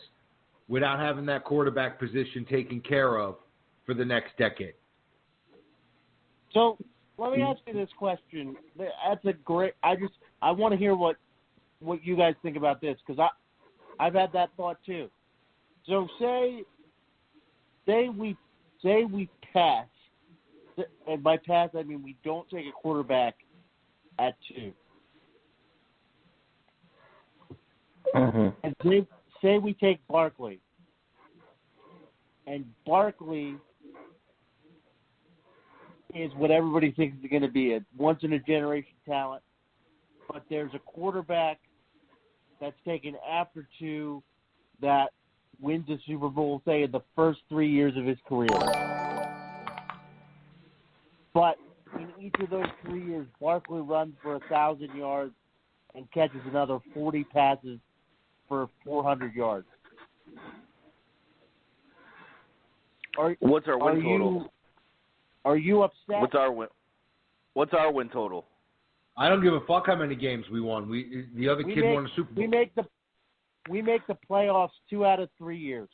D: without having that quarterback position taken care of for the next decade.
B: So let me ask you this question. That's a great. I want to hear what you guys think about this, because I've had that thought too. So say we pass, and by pass I mean we don't take a quarterback at 2.
A: Mm-hmm.
B: And say we take Barkley, and Barkley is what everybody thinks is going to be, a once-in-a-generation talent, but there's a quarterback that's taken after 2 that wins a Super Bowl, say, in the first 3 years of his career. But in each of those 3 years, Barkley runs for 1,000 yards and catches another 40 passes for 400 yards.
A: What's our win total?
B: Are you upset?
A: What's our win total?
D: I don't give a fuck how many games we won. The other kid won a Super Bowl.
B: We make the playoffs 2 out of 3 years.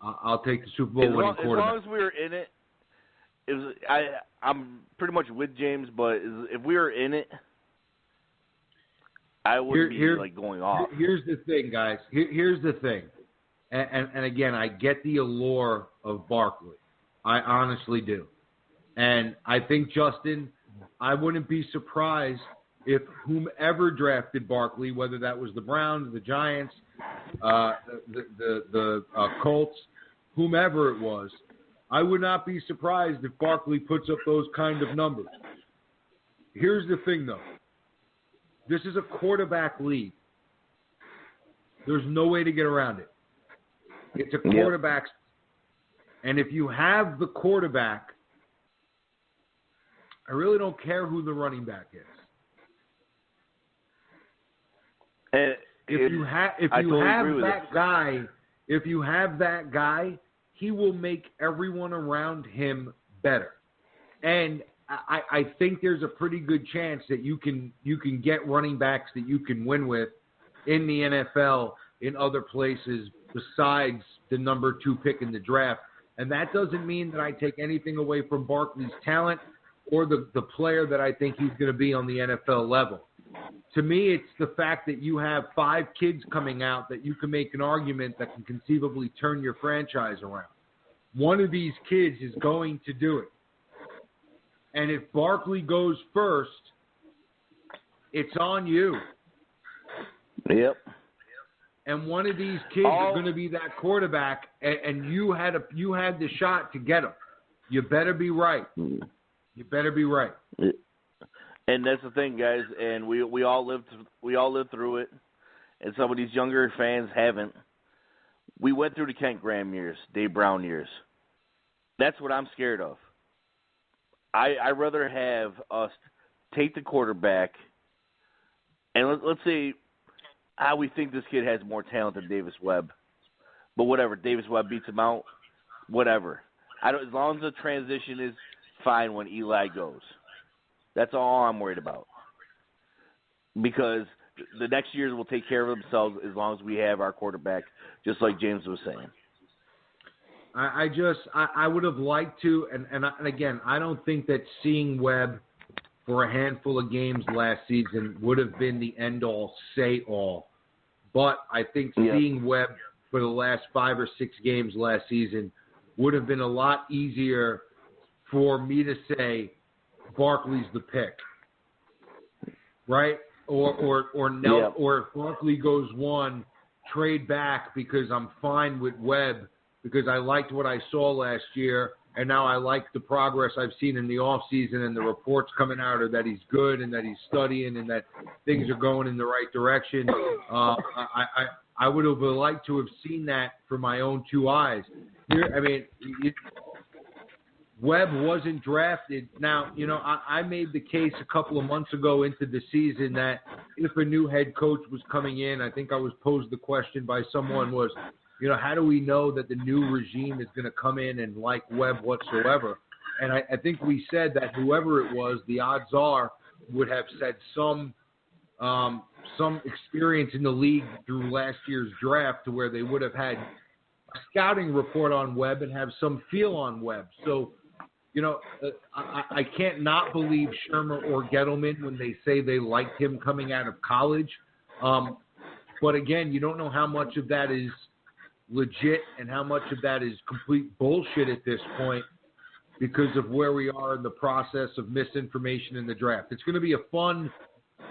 D: I'll take the Super Bowl winning quarterback.
A: As long as we were in it, I'm pretty much with James, but if we were in it, I wouldn't be going off.
D: Here's the thing, guys. Here's the thing. And again, I get the allure of Barkley. I honestly do. And I think, Justin, I wouldn't be surprised if whomever drafted Barkley, whether that was the Browns, the Giants, the Colts, whomever it was, I would not be surprised if Barkley puts up those kind of numbers. Here's the thing, though. This is a quarterback league. There's no way to get around it. It's a quarterback. Yep. And if you have the quarterback, I really don't care who the running back is. If you have that guy, he will make everyone around him better. And I think there's a pretty good chance that you can get running backs that you can win with in the NFL in other places besides the number 2 pick in the draft. And that doesn't mean that I take anything away from Barkley's talent or the player that I think he's going to be on the NFL level. To me, it's the fact that you have 5 kids coming out that you can make an argument that can conceivably turn your franchise around. One of these kids is going to do it. And if Barkley goes first, it's on you.
A: Yep.
D: And one of these kids are going to be that quarterback, and you had the shot to get him. You better be right. You better be right.
A: And that's the thing, guys. And we all lived through it. And some of these younger fans haven't. We went through the Kent Graham years, Dave Brown years. That's what I'm scared of. I'd rather have us take the quarterback, and let's say we think this kid has more talent than Davis Webb. But whatever, Davis Webb beats him out, whatever. As long as the transition is fine when Eli goes. That's all I'm worried about. Because the next years will take care of themselves as long as we have our quarterback, just like James was saying.
D: I would have liked to, and again, I don't think that seeing Webb for a handful of games last season would have been the end-all, say-all. But I think seeing Webb for the last 5 or 6 games last season would have been a lot easier for me to say Barkley's the pick, right? Or if Barkley goes 1, trade back because I'm fine with Webb because I liked what I saw last year, and now I like the progress I've seen in the offseason, and the reports coming out are that he's good and that he's studying and that things are going in the right direction. I would have liked to have seen that for my own 2 eyes. Webb wasn't drafted. Now, I made the case a couple of months ago into the season that if a new head coach was coming in, I think I was posed the question by someone was, how do we know that the new regime is going to come in and like Webb whatsoever? And I think we said that whoever it was, the odds are would have said some experience in the league through last year's draft to where they would have had a scouting report on Webb and have some feel on Webb. So, I can't not believe Shermer or Gettleman when they say they liked him coming out of college. But again, you don't know how much of that is legit and how much of that is complete bullshit at this point because of where we are in the process of misinformation in the draft. It's going to be a fun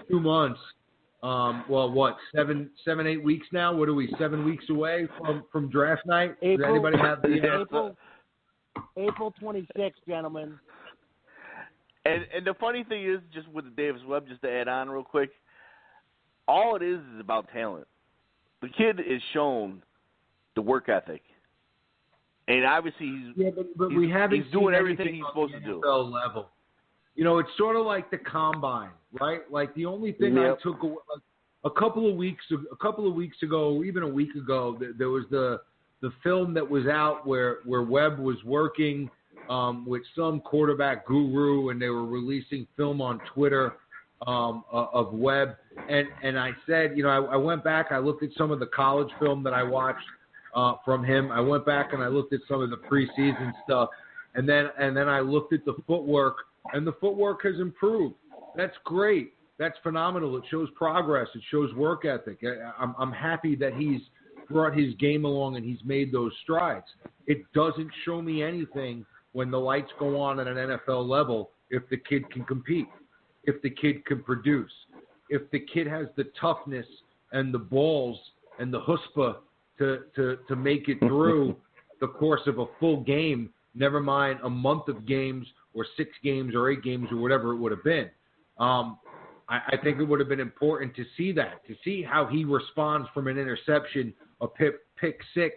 D: 2 months. 7, 8 weeks now? What are we, 7 weeks away from draft night? Does anybody have the
B: April 26th, gentlemen.
A: And the funny thing is, just with the Davis Webb, just to add on real quick, all it is about talent. The kid is shown the work ethic. And obviously he's doing everything he's supposed to do.
D: Level. It's sort of like the combine, right? Like the only thing I took away, a couple of weeks ago, even a week ago, there was the film that was out where Webb was working with some quarterback guru, and they were releasing film on Twitter of Webb. And I said, I went back, I looked at some of the college film that I watched from him. I went back and I looked at some of the preseason stuff, and then I looked at the footwork, and the footwork has improved. That's great. That's phenomenal. It shows progress. It shows work ethic. I'm happy that he's brought his game along and he's made those strides. It doesn't show me anything when the lights go on at an NFL level if the kid can compete, if the kid can produce, if the kid has the toughness and the balls and the chutzpah to make it through the course of a full game, never mind a month of games or 6 games or 8 games or whatever it would have been. I think it would have been important to see that, to see how he responds from an interception, a pick 6,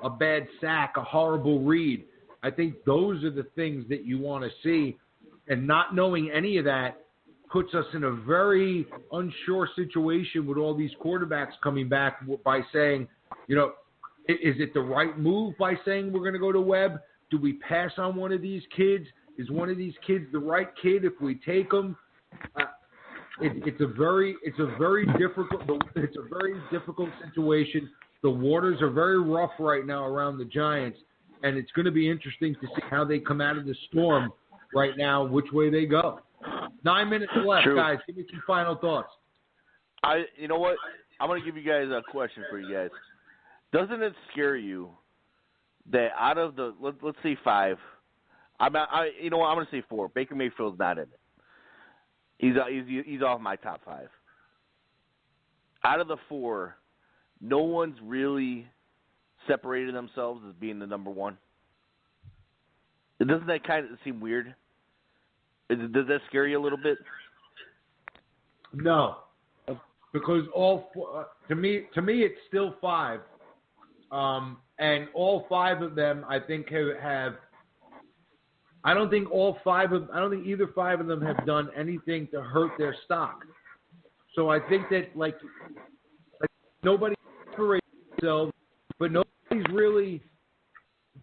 D: a bad sack, a horrible read. I think those are the things that you want to see. And not knowing any of that puts us in a very unsure situation with all these quarterbacks coming back by saying, is it the right move by saying we're going to go to Webb? Do we pass on one of these kids? Is one of these kids the right kid if we take them? It's a very difficult situation. The waters are very rough right now around the Giants, and it's going to be interesting to see how they come out of the storm right now, which way they go. 9 minutes left, guys. Give me some final thoughts.
A: You know what? I'm going to give you guys a question for you guys. Doesn't it scare you that out of the let's say 5, I'm going to say 4. Baker Mayfield's not in it. He's off my top 5. Out of the 4, no one's really separated themselves as being the number 1. Doesn't that kind of seem weird? Does that scare you a little bit?
D: No, because all 4, to me it's still 5, and all 5 of them I think have. I don't think either 5 of them have done anything to hurt their stock. So I think that like nobody separates themselves, but nobody's really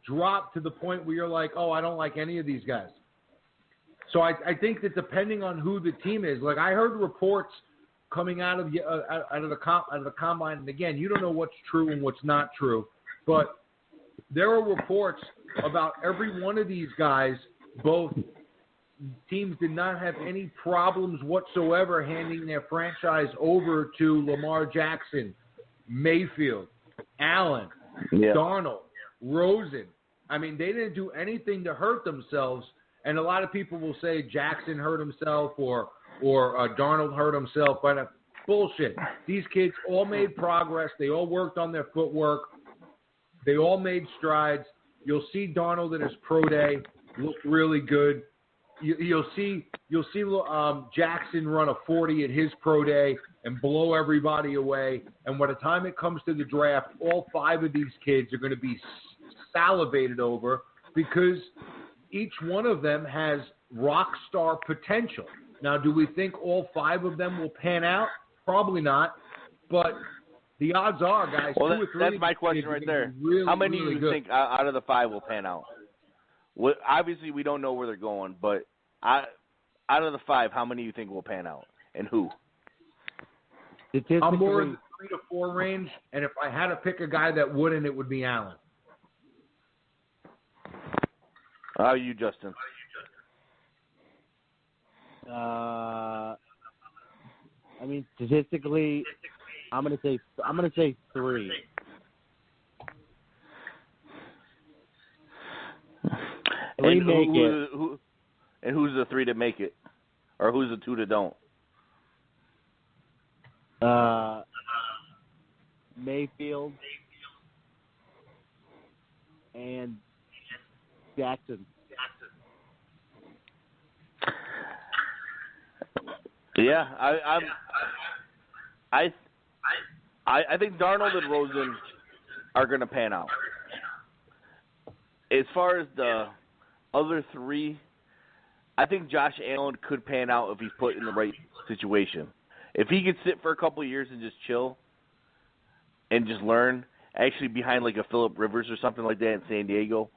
D: dropped to the point where you're like, oh, I don't like any of these guys. So I think that depending on who the team is, like I heard reports coming out of the combine, and again, you don't know what's true and what's not true, but there are reports about every one of these guys. Both teams did not have any problems whatsoever handing their franchise over to Lamar Jackson, Mayfield, Allen, Darnold, Rosen. I mean, they didn't do anything to hurt themselves. And a lot of people will say Jackson hurt himself or Darnold hurt himself. But bullshit. These kids all made progress. They all worked on their footwork. They all made strides. You'll see Darnold at his pro day look really good. You'll see Jackson run a 40 at his pro day and blow everybody away. And by the time it comes to the draft, all 5 of these kids are going to be salivated over because each one of them has rock star potential. Now, do we think all 5 of them will pan out? Probably not. But the odds are, guys,
A: well,
D: 2 or 3.
A: That's my question right there.
D: Really,
A: how many
D: really
A: do you
D: good.
A: think out of the 5 will pan out? Obviously, we don't know where they're going, but out of the 5, how many do you think will pan out, and who?
D: I'm more in the 3 to 4 range, and if I had to pick a guy that wouldn't, it would be Allen.
A: How are you, Justin?
M: I mean, statistically, I'm gonna say 3.
A: And who's the 3 to make it, or who's the 2 that don't?
M: Mayfield and Jackson.
A: Yeah, I think Darnold and Rosen are going to pan out. As far as the other 3, I think Josh Allen could pan out if he's put in the right situation. If he could sit for a couple of years and just chill and just learn, actually behind like a Phillip Rivers or something like that in San Diego,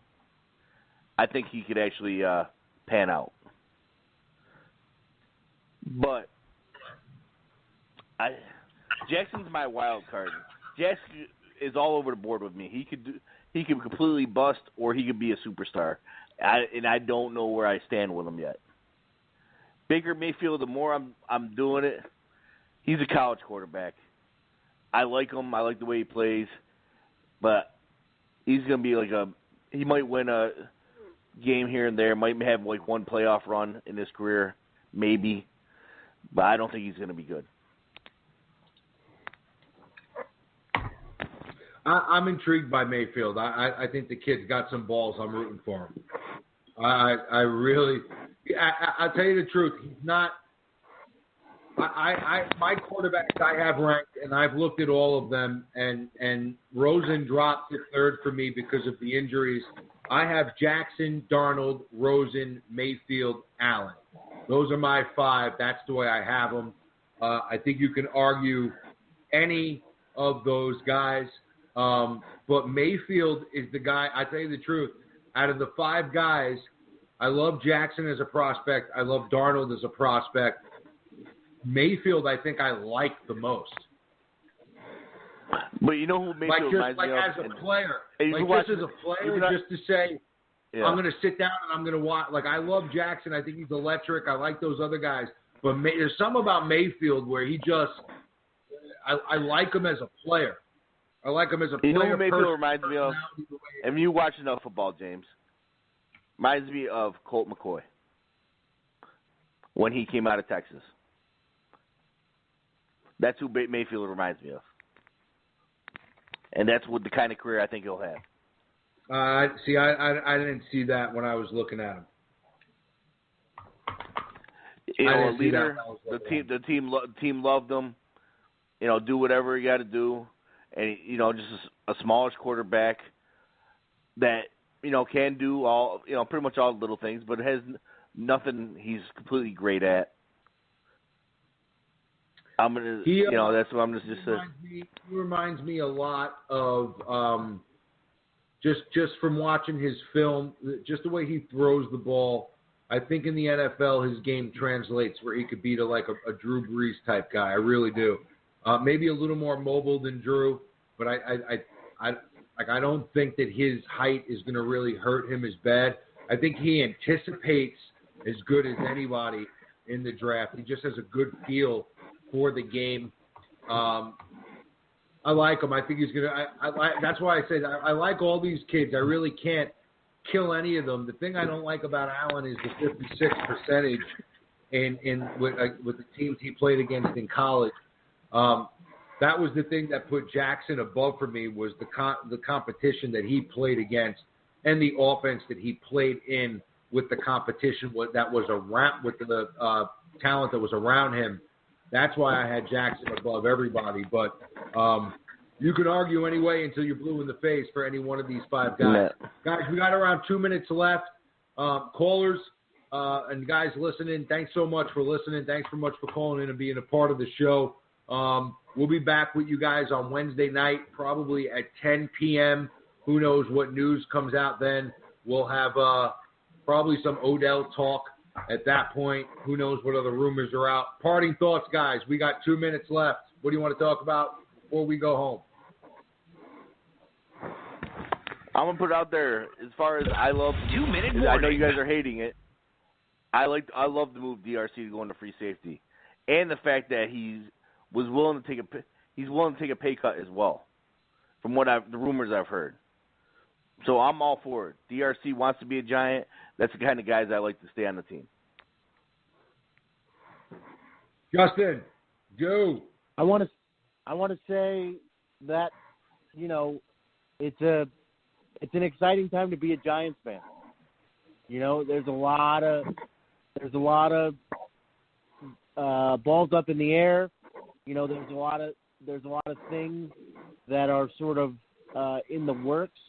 A: I think he could actually pan out. But Jackson's my wild card. Jackson is all over the board with me. He could completely bust, or he could be a superstar. And I don't know where I stand with him yet. Baker Mayfield, the more I'm doing it, he's a college quarterback. I like him. I like the way he plays. But he's going to be he might win a game here and there, might have like one playoff run in his career, maybe. But I don't think he's going to be good.
D: I'm intrigued by Mayfield. I think the kid's got some balls. I'm rooting for him. I'll tell you the truth. He's not. My quarterbacks I have ranked, and I've looked at all of them, and Rosen dropped to 3rd for me because of the injuries. I have Jackson, Darnold, Rosen, Mayfield, Allen. Those are my 5. That's the way I have them. I think you can argue any of those guys. But Mayfield is the guy, I tell you the truth, out of the 5 guys, I love Jackson as a prospect. I love Darnold as a prospect. Mayfield, I think I like the most.
A: But you know who Mayfield reminds me of?
D: As a player. Just as a player, just to say, I'm going to sit down and I'm going to watch. Like, I love Jackson. I think he's electric. I like those other guys. But there's something about Mayfield where he just I like him as a player. I like him as a player.
A: You know who Mayfield reminds me of? And you watch enough football, James. Reminds me of Colt McCoy. when he came out of Texas. That's who Mayfield reminds me of. And that's what the kind of career I think he'll have.
D: I didn't see that when I was looking at him.
A: A leader. The team loved him. Do whatever you got to do, and just a smallish quarterback that can do all pretty much all the little things, but has nothing he's completely great at. I'm gonna, that's what I'm just saying.
D: He reminds me a lot of just from watching his film, just the way he throws the ball. I think in the NFL his game translates where he could be to like a Drew Brees type guy. I really do. Maybe a little more mobile than Drew, but I don't think that his height is going to really hurt him as bad. I think he anticipates as good as anybody in the draft. He just has a good feel for the game. I like him. I think he's going to – that's why I said I like all these kids. I really can't kill any of them. The thing I don't like about Allen is the 56% with the teams he played against in college. That was the thing that put Jackson above for me was the competition that he played against and the offense that he played in with the competition that was around with the talent that was around him. That's why I had Jackson above everybody. But you could argue anyway until you're blue in the face for any one of these five guys. Yeah. Guys, we got around 2 minutes left. Callers and guys listening, thanks so much for listening. Thanks so much for calling in and being a part of the show. We'll be back with you guys on Wednesday night, probably at 10 p.m. Who knows what news comes out then. We'll have probably some Odell talk at that point. Who knows what other rumors are out. Parting thoughts, guys. We got 2 minutes left. What do you want to talk about before we go home?
A: I'm going to put it out there as far as I love – 2 minute warning. I know you guys are hating it. I love the move DRC to go into free safety. And the fact that he's willing to take a pay cut as well, from the rumors I've heard. So I'm all for it. DRC wants to be a Giant. That's the kind of guys I like to stay on the team.
D: Justin, go.
B: I want to say that it's an exciting time to be a Giants fan. There's a lot of balls up in the air. There's a lot of things that are sort of in the works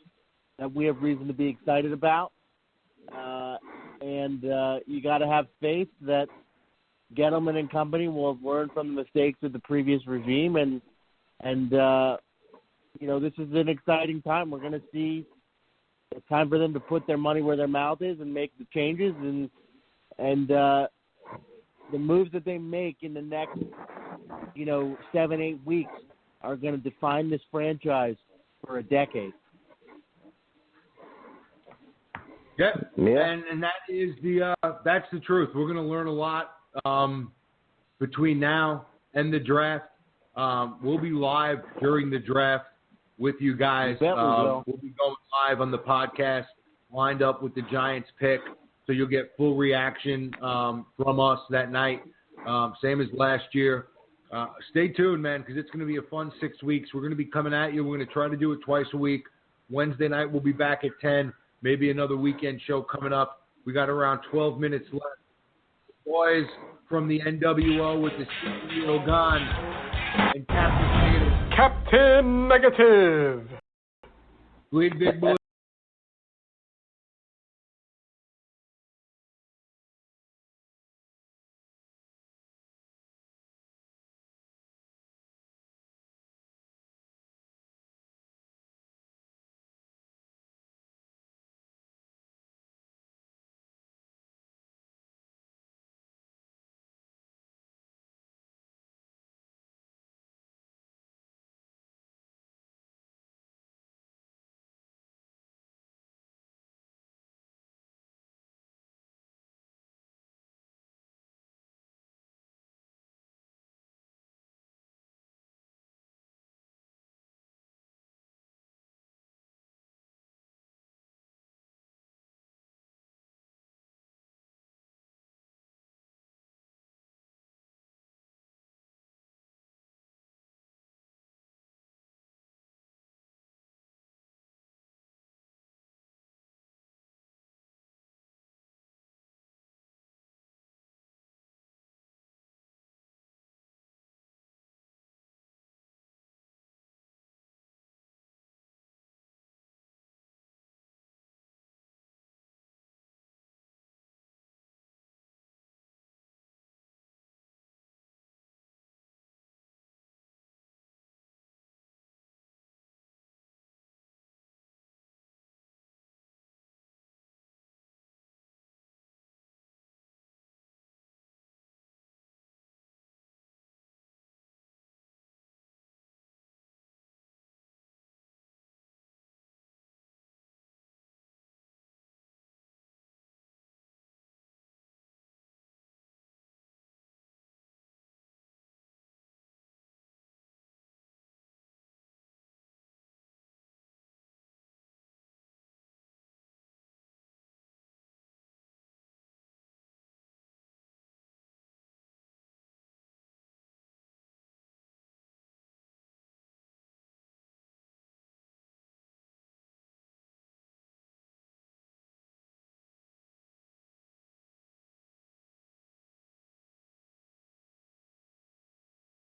B: that we have reason to be excited about. And you got to have faith that Gettleman and company will have learned from the mistakes of the previous regime. And this is an exciting time. We're going to see it's time for them to put their money where their mouth is and make the changes. And the moves that they make in the next, 7-8 weeks are going to define this franchise for a decade.
D: Yep. Yeah. And that is that's the truth. We're going to learn a lot between now and the draft. We'll be live during the draft with you guys. We'll be going live on the podcast, lined up with the Giants pick, so you'll get full reaction from us that night, same as last year. Stay tuned, man, because it's going to be a fun 6 weeks. We're going to be coming at you. We're going to try to do it twice a week. Wednesday night we'll be back at 10. Maybe another weekend show coming up. We got around 12 minutes left. Boys from the NWO with the CEO gone and Captain
I: Negative.
D: Bleed Big Blue.